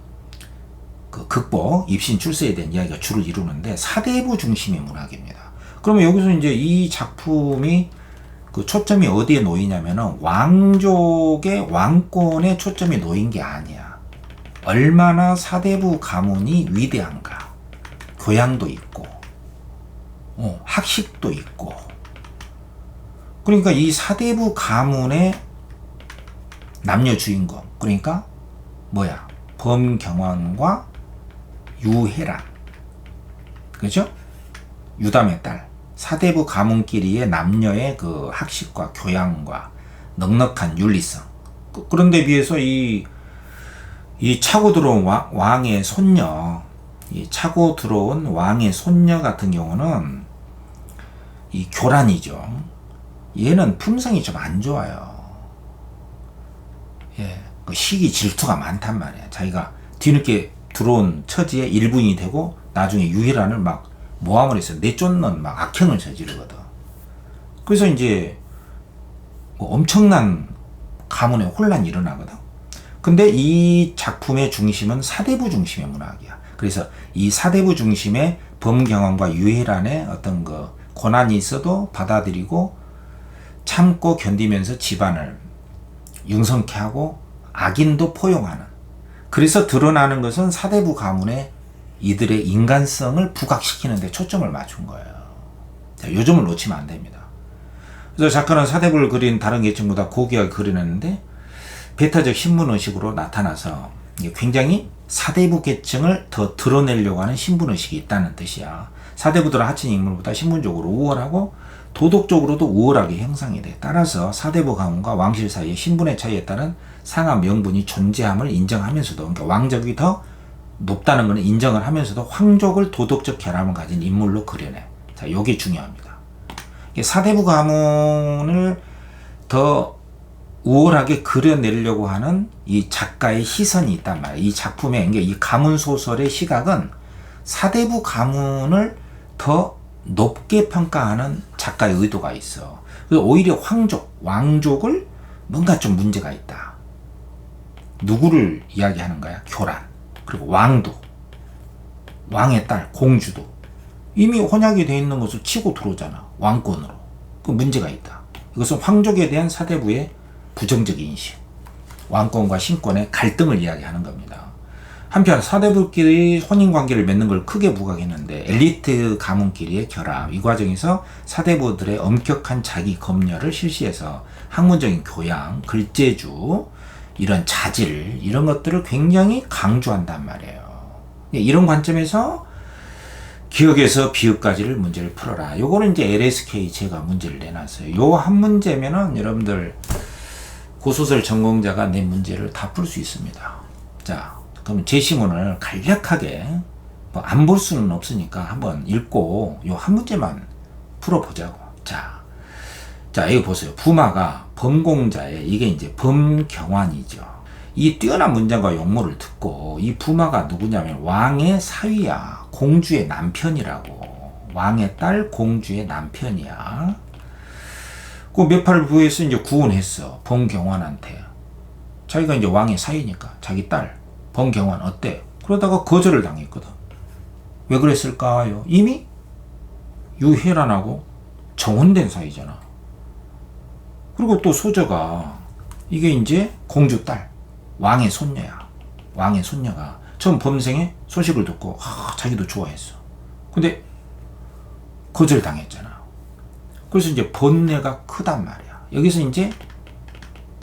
그 극복, 입신, 출세에 대한 이야기가 주를 이루는데, 사대부 중심의 문학입니다. 그러면 여기서 이제 이 작품이 그 초점이 어디에 놓이냐면은 왕족의 왕권에 초점이 놓인 게 아니야. 얼마나 사대부 가문이 위대한가. 교양도 있고, 학식도 있고. 그러니까 이 사대부 가문의 남녀 주인공, 그러니까 뭐야? 범경환과 유해란, 그죠? 유담의 딸. 사대부 가문끼리의 남녀의 그 학식과 교양과 넉넉한 윤리성. 그런데 비해서 이 차고 들어온 왕의 손녀, 이 차고 들어온 왕의 손녀 같은 경우는 이 교란이죠. 얘는 품성이 좀 안 좋아요. 예, 그 시기 질투가 많단 말이야. 자기가 뒤늦게 들어온 처지에 일부인이 되고 나중에 유해란을 막 모함을 해서 내쫓는 막 악행을 저지르거든. 그래서 이제 뭐 엄청난 가문의 혼란이 일어나거든. 근데 이 작품의 중심은 사대부 중심의 문학이야. 그래서 이 사대부 중심의 범경환과 유해란의 어떤 그 고난이 있어도 받아들이고 참고 견디면서 집안을 융성케 하고 악인도 포용하는, 그래서 드러나는 것은 사대부 가문의 이들의 인간성을 부각시키는 데 초점을 맞춘 거예요. 자, 요점을 놓치면 안 됩니다. 그래서 작가는 사대부를 그린 다른 계층보다 고귀하게 그려냈는데, 배타적 신분의식으로 나타나서 굉장히 사대부 계층을 더 드러내려고 하는 신분의식이 있다는 뜻이야. 사대부들은 하층 인물보다 신분적으로 우월하고 도덕적으로도 우월하게 형성이 돼. 따라서 사대부 가문과 왕실 사이의 신분의 차이에 따른 상하 명분이 존재함을 인정하면서도, 그러니까 왕족이 더 높다는 것은 인정을 하면서도 황족을 도덕적 결함을 가진 인물로 그려내. 자, 요게 중요합니다. 사대부 가문을 더 우월하게 그려내려고 하는 이 작가의 시선이 있단 말이에요. 이 작품의, 이 가문 소설의 시각은 사대부 가문을 더 높게 평가하는 작가의 의도가 있어. 그래서 오히려 황족, 왕족을 뭔가 좀 문제가 있다. 누구를 이야기하는 거야? 교란. 그리고 왕도, 왕의 딸, 공주도 이미 혼약이 되어 있는 것을 치고 들어오잖아. 왕권으로. 그 문제가 있다. 이것은 황족에 대한 사대부의 부정적인 인식, 왕권과 신권의 갈등을 이야기하는 겁니다. 한편 사대부끼리 혼인관계를 맺는 걸 크게 부각했는데 엘리트 가문끼리의 결합, 이 과정에서 사대부들의 엄격한 자기 검열을 실시해서 학문적인 교양, 글재주, 이런 자질, 이런 것들을 굉장히 강조한단 말이에요. 이런 관점에서 기억에서 비읍까지를 문제를 풀어라. 요거는 이제 LSK 제가 문제를 내놨어요. 요 한 문제면은 여러분들 고소설 전공자가 낸 문제를 다 풀 수 있습니다. 자, 그럼 제시문을 간략하게 안 볼 수는 없으니까 한번 읽고 요 한 문제만 풀어보자고. 자, 이거 보세요. 부마가 범공자의, 이게 이제 범경환이죠. 이 뛰어난 문장과 용모를 듣고, 이 부마가 누구냐면 왕의 사위야, 공주의 남편이라고. 왕의 딸, 공주의 남편이야. 그 몇 팔을 부해서 이제 구원했어. 범경환한테. 자기가 이제 왕의 사위니까 자기 딸 범경환 어때? 그러다가 거절을 당했거든. 왜 그랬을까요? 이미 유혜란하고 정혼된 사이잖아. 그리고 또 소저가 이게 이제 공주 딸, 왕의 손녀야. 왕의 손녀가 처음 범생의 소식을 듣고 자기도 좋아했어. 근데 거절당했잖아. 그래서 이제 번뇌가 크단 말이야. 여기서 이제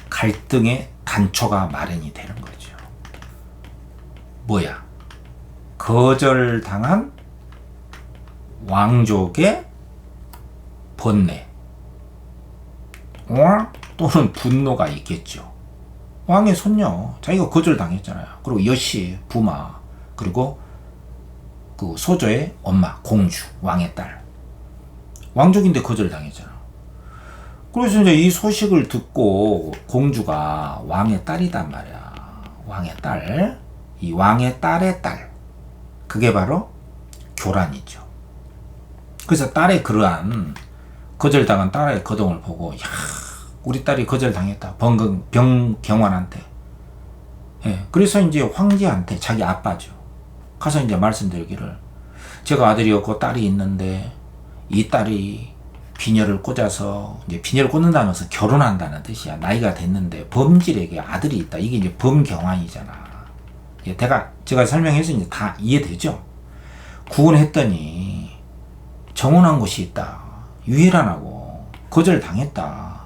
갈등의 단초가 마련이 되는 거죠. 뭐야? 거절당한 왕족의 번뇌, 또는 분노가 있겠죠. 왕의 손녀, 자기가 거절당했잖아요. 그리고 여씨, 부마, 그리고 그 소저의 엄마, 공주, 왕의 딸. 왕족인데 거절당했잖아. 그래서 이제 이 소식을 듣고 공주가 왕의 딸이단 말이야. 왕의 딸. 이 왕의 딸의 딸. 그게 바로 교란이죠. 그래서 딸의 그러한 거절당한 딸의 거동을 보고, 야, 우리 딸이 거절당했다. 병경환한테. 예, 그래서 이제 황제한테, 자기 아빠죠, 가서 이제 말씀드리기를, 제가 아들이었고 딸이 있는데 이 딸이 비녀를 꽂아서, 이제 비녀를 꽂는다는 것은 결혼한다는 뜻이야. 나이가 됐는데 범질에게 아들이 있다. 이게 이제 범경환이잖아. 예, 제가 설명해서 이제 다 이해되죠? 구원했더니 정혼한 곳이 있다. 유혜란하고 거절당했다.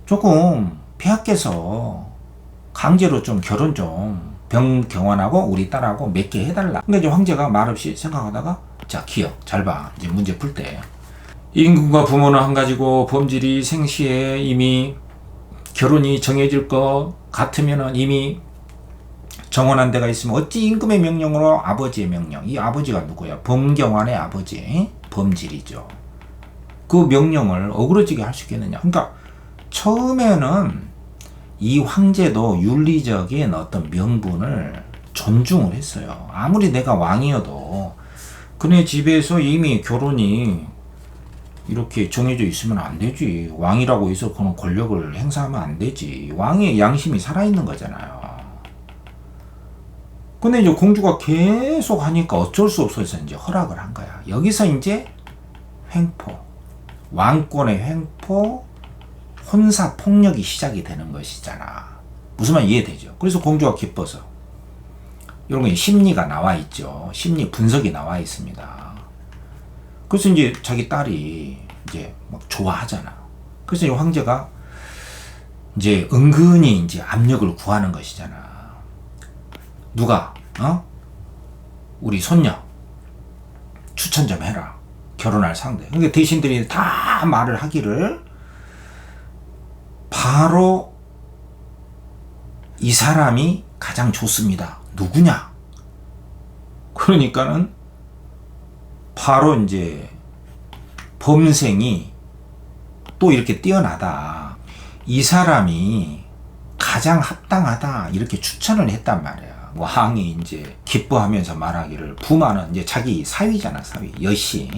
조금 폐하께서 강제로 좀 결혼 좀 병경환하고 우리 딸하고 맺게 해달라. 근데 이제 황제가 말없이 생각하다가, 자, 기억 잘 봐. 이제 문제 풀 때 임금과 부모는 한 가지고 범질이 생시에 이미 결혼이 정해질 것 같으면은 이미 정혼한 데가 있으면 어찌 임금의 명령으로 아버지의 명령, 이 아버지가 누구야? 범경환의 아버지, 범질이죠. 그 명령을 어그러지게 할 수 있겠느냐. 그러니까 처음에는 이 황제도 윤리적인 어떤 명분을 존중을 했어요. 아무리 내가 왕이어도 그네 집에서 이미 결혼이 이렇게 정해져 있으면 안 되지. 왕이라고 해서 그런 권력을 행사하면 안 되지. 왕의 양심이 살아있는 거잖아요. 근데 이제 공주가 계속 하니까 어쩔 수 없어서 이제 허락을 한 거야. 여기서 이제 횡포, 왕권의 횡포, 혼사 폭력이 시작이 되는 것이잖아. 무슨 말 이해되죠? 그래서 공주가 기뻐서, 이런 거 심리가 나와 있죠. 심리 분석이 나와 있습니다. 그래서 이제 자기 딸이 이제 막 좋아하잖아. 그래서 이 황제가 이제 은근히 이제 압력을 구하는 것이잖아. 누가? 우리 손녀 추천 좀 해라. 결혼할 상대. 그러니까 대신들이 다 말을 하기를 바로 이 사람이 가장 좋습니다. 누구냐? 그러니까는 바로 이제 범생이 또 이렇게 뛰어나다. 이 사람이 가장 합당하다. 이렇게 추천을 했단 말이야. 왕이 이제 기뻐하면서 말하기를 부마는 이제 자기 사위잖아, 사위. 여씨.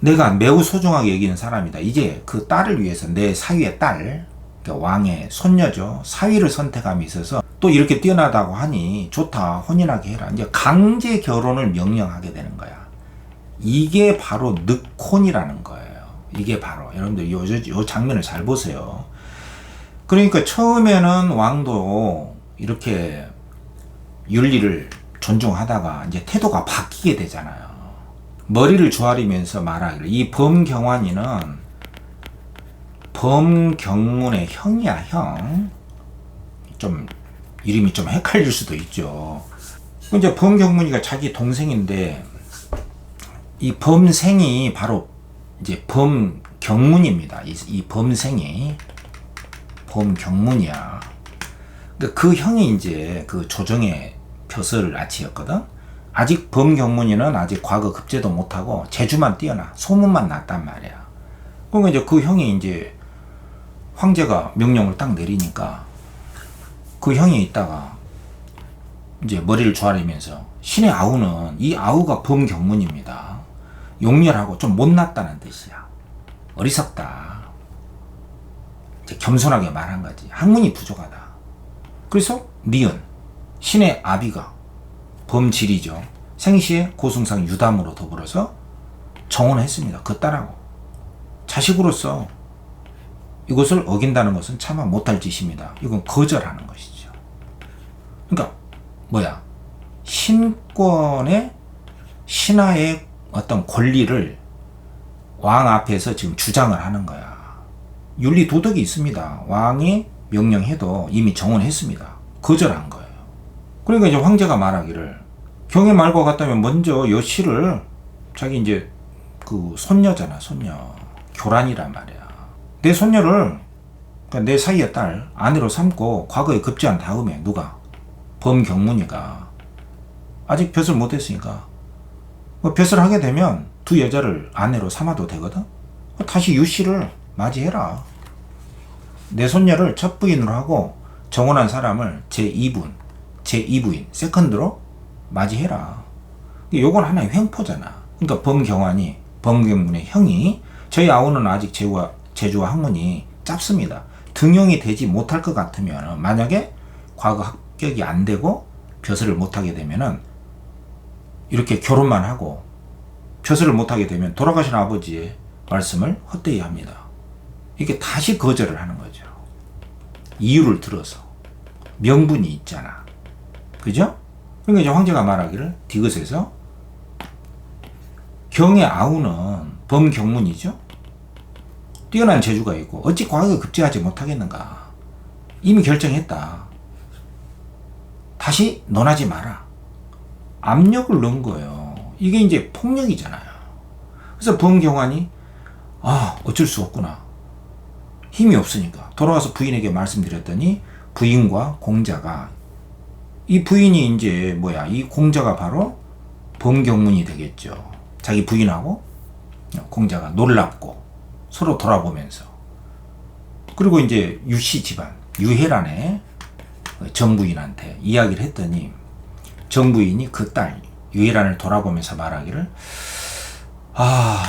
내가 매우 소중하게 여기는 사람이다. 이제 그 딸을 위해서 내 사위의 딸, 그러니까 왕의 손녀죠. 사위를 선택함에 있어서 또 이렇게 뛰어나다고 하니 좋다. 혼인하게 해라. 이제 강제 결혼을 명령하게 되는 거야. 이게 바로 늑혼이라는 거예요. 이게 바로 여러분들 요 장면을 잘 보세요. 그러니까 처음에는 왕도 이렇게 윤리를 존중하다가 이제 태도가 바뀌게 되잖아요. 머리를 조아리면서 말하기를 이 범경환이는 범경문의 형이야, 형. 좀 이름이 좀 헷갈릴 수도 있죠. 이제 범경문이가 자기 동생인데 이 범생이 바로 이제 범경문입니다. 이 범생이 범경문이야. 그러니까 그 형이 이제 그 조정의 벼슬 아치였거든. 아직 범경문이는 아직 과거 급제도 못하고 재주만 뛰어나 소문만 났단 말이야. 그러니까 이제 그 형이 이제 황제가 명령을 딱 내리니까 그 형이 있다가 이제 머리를 조아리면서 신의 아우는 이 아우가 범경문입니다. 용렬하고 좀 못났다는 뜻이야. 어리석다. 이제 겸손하게 말한 거지. 학문이 부족하다. 그래서 니은 신의 아비가 범질이죠. 생시에 고승상 유담으로 더불어서 정혼했습니다. 그 딸하고. 자식으로서 이것을 어긴다는 것은 차마 못할 짓입니다. 이건 거절하는 것이죠. 그러니까 뭐야? 신권의 신하의 어떤 권리를 왕 앞에서 지금 주장을 하는 거야. 윤리 도덕이 있습니다. 왕이 명령해도 이미 정언했습니다. 거절한 거예요. 그러니까 이제 황제가 말하기를 경의 말과 같다면 먼저 여씨를 자기 이제 그 손녀잖아, 손녀. 교란이란 말이야. 내 손녀를 그러니까 내 사이의 딸 아내로 삼고 과거에 급제한 다음에 누가? 범경문이가 아직 벼슬 못했으니까 뭐 벼슬 하게 되면 두 여자를 아내로 삼아도 되거든. 다시 유씨를 맞이해라. 내 손녀를 첫 부인으로 하고 정혼한 사람을 제2부인 세컨드로 맞이해라. 요건 하나의 횡포잖아. 그러니까 범경환이 범경문의 형이 저희 아우는 아직 재주와 학문이 짧습니다. 등용이 되지 못할 것 같으면 만약에 과거 합격이 안 되고 벼슬을 못하게 되면은 이렇게 결혼만 하고 벼슬을 못하게 되면 돌아가신 아버지의 말씀을 헛되이 합니다. 이게 다시 거절을 하는 거죠. 이유를 들어서 명분이 있잖아. 그죠? 그러니까 이제 황제가 말하기를 디귿에서 경의 아우는 범경문이죠. 뛰어난 재주가 있고 어찌 과거에 급제하지 못하겠는가. 이미 결정했다. 다시 논하지 마라. 압력을 넣은 거예요. 이게 이제 폭력이잖아요. 그래서 범경환이 어쩔 수 없구나. 힘이 없으니까 돌아와서 부인에게 말씀드렸더니 부인과 공자가 이 부인이 이제 뭐야? 이 공자가 바로 범경문이 되겠죠. 자기 부인하고 공자가 놀랍고 서로 돌아보면서 그리고 이제 유씨 집안 유혜란의 정부인한테 이야기를 했더니 정부인이 그 딸 유혜란을 돌아보면서 말하기를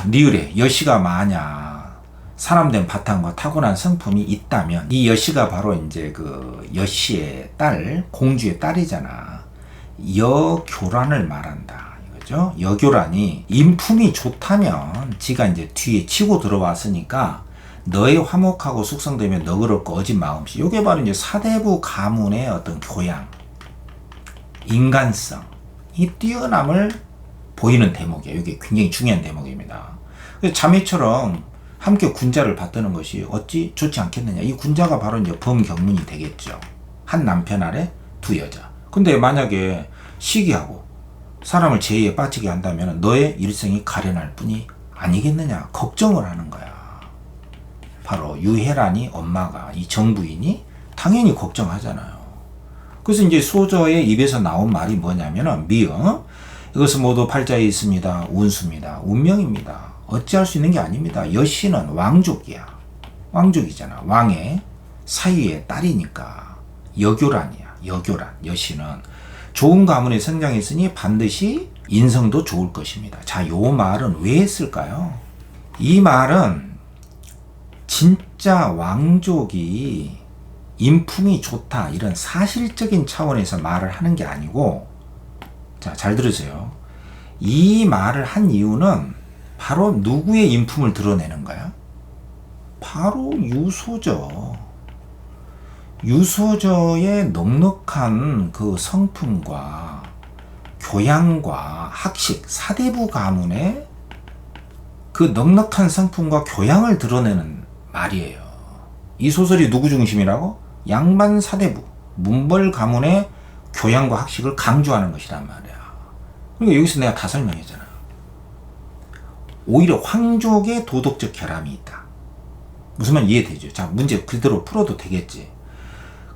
니을에 여씨가 만약 사람된 바탕과 타고난 성품이 있다면 이 여씨가 바로 이제 그 여씨의 딸 공주의 딸이잖아. 여교란을 말한다 이거죠. 여교란이 인품이 좋다면 지가 이제 뒤에 치고 들어왔으니까 너의 화목하고 숙성되면 너그럽고 어진 마음씨. 요게 바로 이제 사대부 가문의 어떤 교양, 인간성, 이 뛰어남을 보이는 대목이에요. 이게 굉장히 중요한 대목입니다. 자매처럼 함께 군자를 받드는 것이 어찌 좋지 않겠느냐. 이 군자가 바로 이제 범경문이 되겠죠. 한 남편 아래 두 여자. 근데 만약에 시기하고 사람을 죄에 빠지게 한다면 너의 일생이 가련할 뿐이 아니겠느냐 걱정을 하는 거야. 바로 유혜란이 엄마가 이 정부인이 당연히 걱정하잖아요. 그래서 이제 소저의 입에서 나온 말이 뭐냐면은 미응 이것은 모두 팔자에 있습니다. 운수입니다. 운명입니다. 어찌할 수 있는 게 아닙니다. 여씨는 왕족이야. 왕족이잖아. 왕의 사위의 딸이니까 여교란이야. 여교란. 여씨는 좋은 가문에 성장했으니 반드시 인성도 좋을 것입니다. 자, 요 말은 왜 했을까요? 이 말은 진짜 왕족이 인품이 좋다 이런 사실적인 차원에서 말을 하는 게 아니고, 자, 잘 들으세요. 이 말을 한 이유는 바로 누구의 인품을 드러내는 거야? 바로 유소저. 유소저의 넉넉한 그 성품과 교양과 학식, 사대부 가문의 그 넉넉한 성품과 교양을 드러내는 말이에요. 이 소설이 누구 중심이라고? 양반 사대부, 문벌 가문의 교양과 학식을 강조하는 것이란 말이야. 그러니까 여기서 내가 다 설명했잖아. 오히려 황족의 도덕적 결함이 있다. 무슨 말 이해되죠? 자, 문제 그대로 풀어도 되겠지.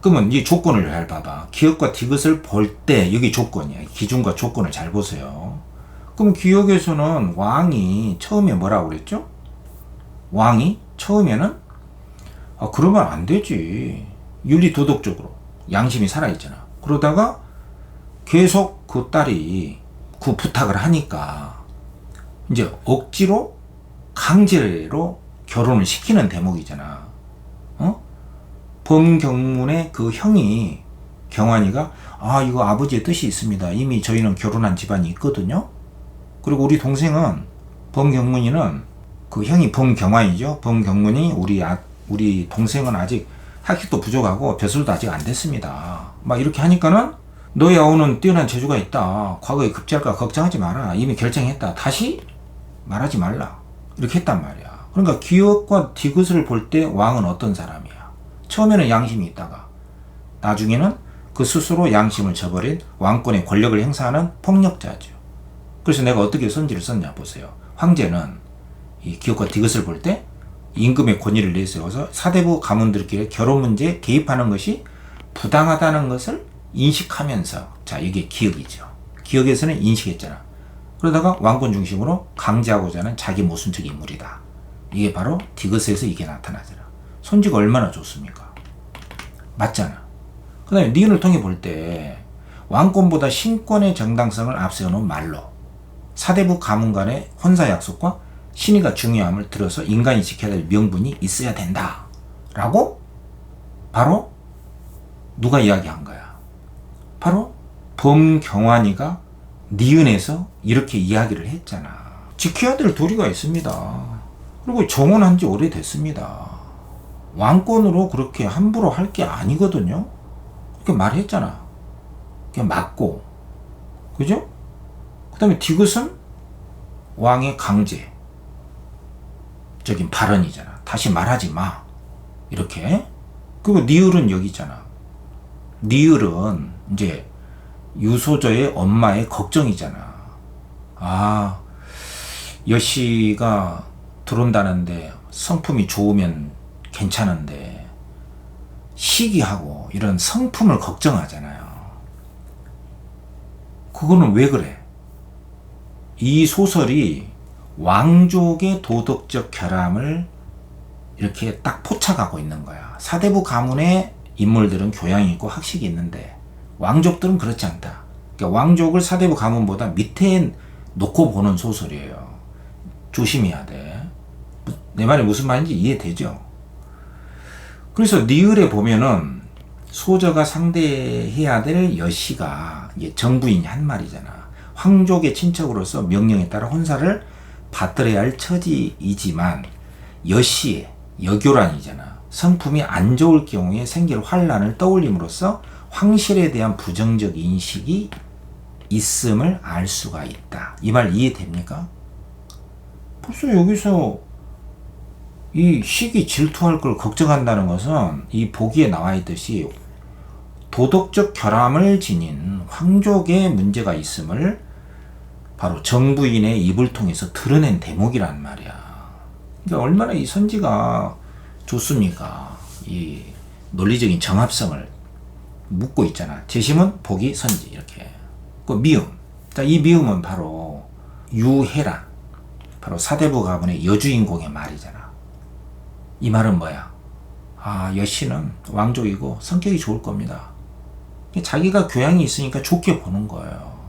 그러면 이 조건을 잘 봐봐. 기역과 디귿을 볼 때 여기 조건이야. 기준과 조건을 잘 보세요. 그럼 기역에서는 왕이 처음에 뭐라고 그랬죠? 왕이 처음에는 그러면 안 되지. 윤리 도덕적으로 양심이 살아있잖아. 그러다가 계속 그 딸이 그 부탁을 하니까 이제 억지로 강제로 결혼을 시키는 대목이잖아. 범경문의 그 형이 경환이가 이거 아버지의 뜻이 있습니다. 이미 저희는 결혼한 집안이 있거든요. 그리고 우리 동생은 범경문이는 그 형이 범경환이죠. 범경문이 우리 동생은 아직 학식도 부족하고 벼슬도 아직 안 됐습니다. 막 이렇게 하니까는 너의 아우는 뛰어난 재주가 있다. 과거에 급제할까 걱정하지 마라. 이미 결정했다. 다시 말하지 말라. 이렇게 했단 말이야. 그러니까 기역과 디귿을 볼 때 왕은 어떤 사람이야? 처음에는 양심이 있다가 나중에는 그 스스로 양심을 저버린 왕권의 권력을 행사하는 폭력자죠. 그래서 내가 어떻게 선지를 썼냐 보세요. 황제는 이 기역과 디귿을 볼 때 임금의 권위를 내세워서 사대부 가문들끼리 결혼 문제에 개입하는 것이 부당하다는 것을 인식하면서, 자, 이게 기역이죠. 기역에서는 인식했잖아. 그러다가 왕권 중심으로 강제하고자 하는 자기 모순적 인물이다. 이게 바로 디귿에서 이게 나타나잖아. 손지가 얼마나 좋습니까? 맞잖아. 그 다음에 니은을 통해 볼 때 왕권보다 신권의 정당성을 앞세우는 말로 사대부 가문 간의 혼사 약속과 신의가 중요함을 들어서 인간이 지켜야 될 명분이 있어야 된다 라고 바로 누가 이야기한 거야? 바로 범경환이가 니은에서 이렇게 이야기를 했잖아. 지켜야 될 도리가 있습니다. 그리고 정원한 지 오래됐습니다. 왕권으로 그렇게 함부로 할 게 아니거든요. 그렇게 말했잖아. 그냥 맞고, 그죠? 그 다음에 디귿은 왕의 강제적인 발언이잖아. 다시 말하지 마. 이렇게. 그리고 니을은 여기 있잖아. 니을은 이제 유소저의 엄마의 걱정이잖아. 여씨가 들어온다는데 성품이 좋으면 괜찮은데 시기하고 이런 성품을 걱정하잖아요. 그거는 왜 그래? 이 소설이 왕족의 도덕적 결함을 이렇게 딱 포착하고 있는 거야. 사대부 가문의 인물들은 교양이 있고 학식이 있는데 왕족들은 그렇지 않다. 그러니까 왕족을 사대부 가문보다 밑에 놓고 보는 소설이에요. 조심해야 돼. 내 말이 무슨 말인지 이해되죠? 그래서 니을에 보면은 소저가 상대해야 될 여씨가 정부인이 한 말이잖아. 황족의 친척으로서 명령에 따라 혼사를 받들어야 할 처지이지만 여씨의 여교란이잖아. 성품이 안 좋을 경우에 생길 환란을 떠올림으로써 황실에 대한 부정적 인식이 있음을 알 수가 있다. 이 말 이해됩니까? 벌써 여기서 이 시기 질투할 걸 걱정한다는 것은 이 보기에 나와 있듯이 도덕적 결함을 지닌 황족의 문제가 있음을 바로 정부인의 입을 통해서 드러낸 대목이란 말이야. 그러니까 얼마나 이 선지가 좋습니까? 이 논리적인 정합성을 묻고 있잖아. 재심은 보기 선지 이렇게. 그 미음. 자, 이 미음은 바로 유해란. 바로 사대부 가문의 여주인공의 말이잖아. 이 말은 뭐야? 아, 여씨는 왕족이고 성격이 좋을 겁니다. 자기가 교양이 있으니까 좋게 보는 거예요.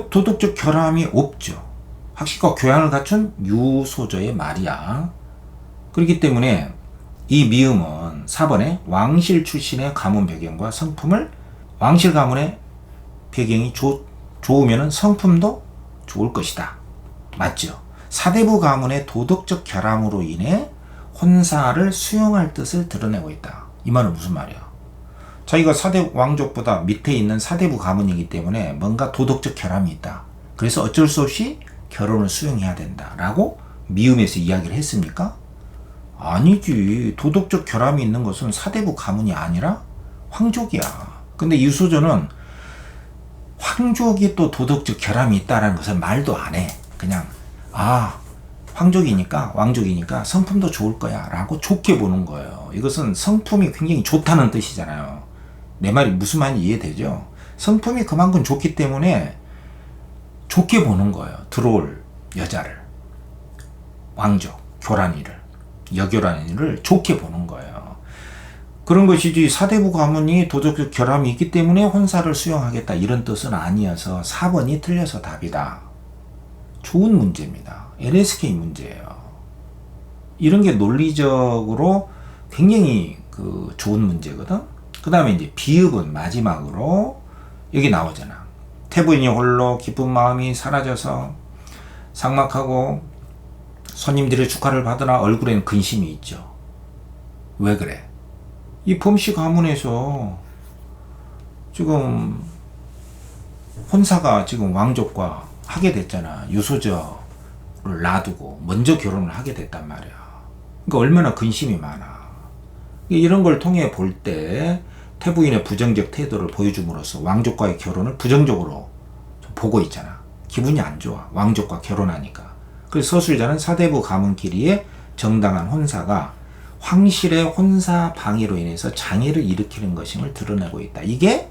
도덕적 결함이 없죠. 학식과 교양을 갖춘 유소저의 말이야. 그렇기 때문에 이 미음은 4번에 왕실 출신의 가문 배경과 성품을, 왕실 가문의 배경이 좋으면 성품도 좋을 것이다. 맞죠? 사대부 가문의 도덕적 결함으로 인해 혼사를 수용할 뜻을 드러내고 있다. 이 말은 무슨 말이야? 자기가 사대 왕족보다 밑에 있는 사대부 가문이기 때문에 뭔가 도덕적 결함이 있다. 그래서 어쩔 수 없이 결혼을 수용해야 된다. 라고 미음에서 이야기를 했습니까? 아니지. 도덕적 결함이 있는 것은 사대부 가문이 아니라 황족이야. 근데 유소저는 황족이 또 도덕적 결함이 있다는 것을 말도 안 해. 그냥 황족이니까 왕족이니까 성품도 좋을 거야 라고 좋게 보는 거예요. 이것은 성품이 굉장히 좋다는 뜻이잖아요. 내 말이 무슨 말인지 이해되죠? 성품이 그만큼 좋기 때문에 좋게 보는 거예요. 들어올 여자를, 왕족, 교란이를, 여교란이를 좋게 보는 거예요. 그런 것이지 사대부 가문이 도덕적 결함이 있기 때문에 혼사를 수용하겠다 이런 뜻은 아니어서 4번이 틀려서 답이다. 좋은 문제입니다. LSK 문제예요. 이런 게 논리적으로 굉장히 좋은 문제거든. 그 다음에 이제 비읍은 마지막으로 여기 나오잖아. 태부인이 홀로 기쁜 마음이 사라져서 삭막하고 손님들의 축하를 받으나 얼굴에는 근심이 있죠. 왜 그래? 이 범씨 가문에서 지금 혼사가 지금 왕족과 하게 됐잖아. 유소저를 놔두고 먼저 결혼을 하게 됐단 말이야. 그러니까 얼마나 근심이 많아. 이런 걸 통해 볼 때 태부인의 부정적 태도를 보여줌으로써 왕족과의 결혼을 부정적으로 보고 있잖아. 기분이 안 좋아. 왕족과 결혼하니까. 그래서 서술자는 사대부 가문끼리의 정당한 혼사가 황실의 혼사 방해로 인해서 장애를 일으키는 것임을 드러내고 있다. 이게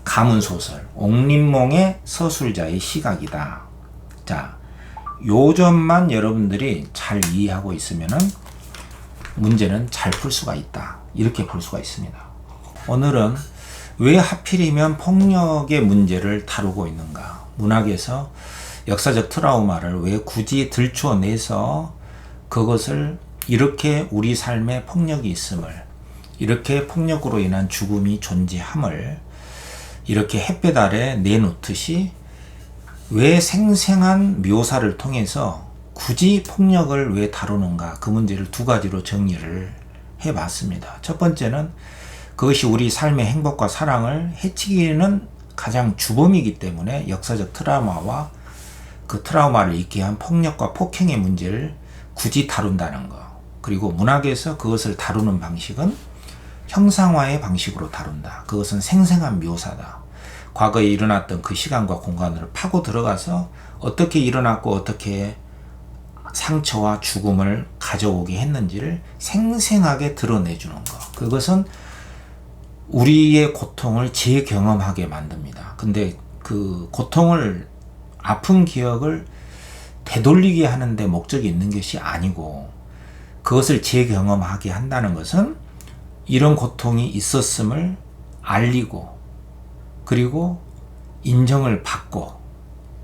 가문소설 옥림몽의 서술자의 시각이다. 자, 요 점만 여러분들이 잘 이해하고 있으면은 문제는 잘 풀 수가 있다. 이렇게 볼 수가 있습니다. 오늘은 왜 하필이면 폭력의 문제를 다루고 있는가? 문학에서 역사적 트라우마를 왜 굳이 들춰내서 그것을 이렇게 우리 삶에 폭력이 있음을, 이렇게 폭력으로 인한 죽음이 존재함을 이렇게 햇볕 아래 내놓듯이 왜 생생한 묘사를 통해서 굳이 폭력을 왜 다루는가? 그 문제를 두 가지로 정리를 해봤습니다. 첫 번째는 그것이 우리 삶의 행복과 사랑을 해치기는 가장 주범이기 때문에 역사적 트라우마와 그 트라우마를 있게 한 폭력과 폭행의 문제를 굳이 다룬다는 거. 그리고 문학에서 그것을 다루는 방식은 형상화의 방식으로 다룬다. 그것은 생생한 묘사다. 과거에 일어났던 그 시간과 공간을 파고 들어가서 어떻게 일어났고 어떻게 상처와 죽음을 가져오게 했는지를 생생하게 드러내주는 것. 그것은 우리의 고통을 재경험하게 만듭니다. 근데 그 고통을, 아픈 기억을 되돌리게 하는데 목적이 있는 것이 아니고 그것을 재경험하게 한다는 것은 이런 고통이 있었음을 알리고 그리고 인정을 받고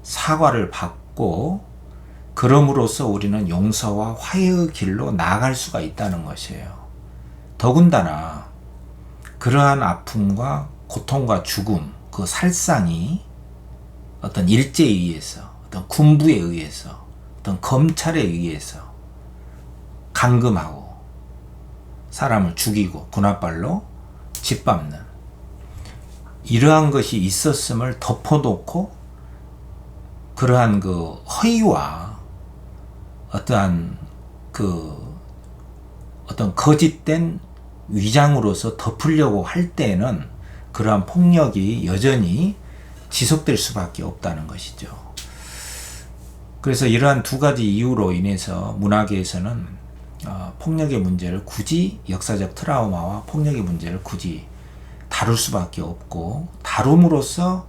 사과를 받고 그럼으로써 우리는 용서와 화해의 길로 나아갈 수가 있다는 것이에요. 더군다나 그러한 아픔과 고통과 죽음, 그 살상이 어떤 일제에 의해서, 어떤 군부에 의해서, 어떤 검찰에 의해서 감금하고 사람을 죽이고 군홧발로 짓밟는 이러한 것이 있었음을 덮어놓고 그러한 그 허위와 어떠한 어떤 거짓된 위장으로서 덮으려고 할 때에는 그러한 폭력이 여전히 지속될 수밖에 없다는 것이죠. 그래서 이러한 두 가지 이유로 인해서 문화계에서는 폭력의 문제를 굳이 역사적 트라우마와 폭력의 문제를 굳이 다룰 수밖에 없고, 다룸으로써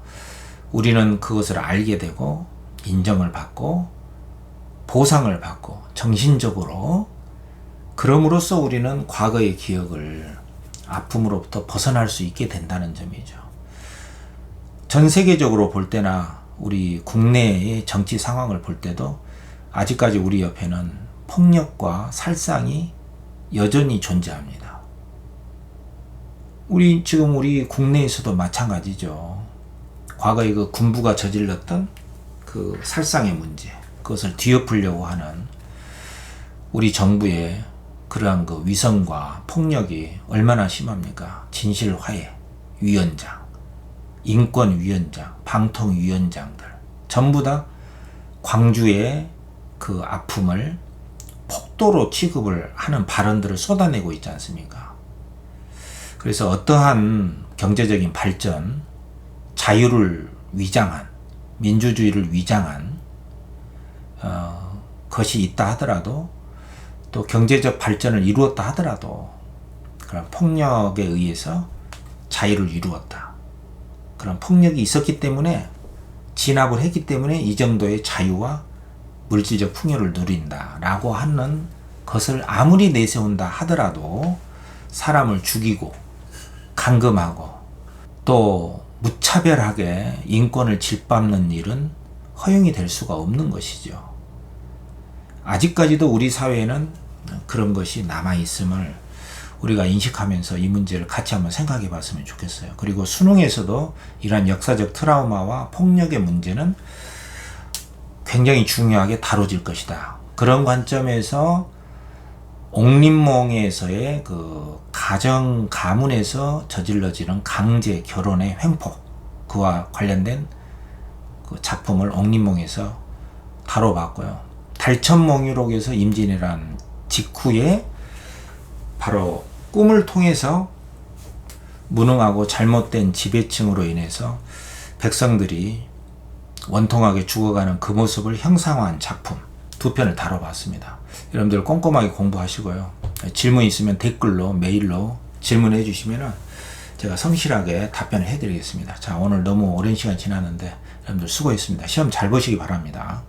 우리는 그것을 알게 되고 인정을 받고 보상을 받고 정신적으로, 그럼으로써 우리는 과거의 기억을, 아픔으로부터 벗어날 수 있게 된다는 점이죠. 전 세계적으로 볼 때나 우리 국내의 정치 상황을 볼 때도 아직까지 우리 옆에는 폭력과 살상이 여전히 존재합니다. 지금 우리 국내에서도 마찬가지죠. 과거에 그 군부가 저질렀던 그 살상의 문제, 그것을 뒤엎으려고 하는 우리 정부의 그러한 그 위선과 폭력이 얼마나 심합니까? 진실화해 위원장, 인권위원장, 방통위원장들 전부 다 광주의 그 아픔을 폭도로 취급을 하는 발언들을 쏟아내고 있지 않습니까? 그래서 어떠한 경제적인 발전, 자유를 위장한, 민주주의를 위장한 것이 있다 하더라도, 또 경제적 발전을 이루었다 하더라도 그런 폭력에 의해서 자유를 이루었다. 그런 폭력이 있었기 때문에, 진압을 했기 때문에 이 정도의 자유와 물질적 풍요를 누린다라고 하는 것을 아무리 내세운다 하더라도 사람을 죽이고 감금하고 또 무차별하게 인권을 짓밟는 일은 허용이 될 수가 없는 것이죠. 아직까지도 우리 사회에는 그런 것이 남아있음을 우리가 인식하면서 이 문제를 같이 한번 생각해 봤으면 좋겠어요. 그리고 수능에서도 이러한 역사적 트라우마와 폭력의 문제는 굉장히 중요하게 다뤄질 것이다. 그런 관점에서 옥린몽에서의 그 가정 가문에서 저질러지는 강제 결혼의 횡포, 그와 관련된 그 작품을 옥린몽에서 다뤄봤고요. 달천몽유록에서 임진왜란 직후에 바로 꿈을 통해서 무능하고 잘못된 지배층으로 인해서 백성들이 원통하게 죽어가는 그 모습을 형상화한 작품 두 편을 다뤄봤습니다. 여러분들 꼼꼼하게 공부하시고요. 질문 있으면 댓글로, 메일로 질문해 주시면 제가 성실하게 답변을 해드리겠습니다. 자, 오늘 너무 오랜 시간 지났는데 여러분들 수고했습니다. 시험 잘 보시기 바랍니다.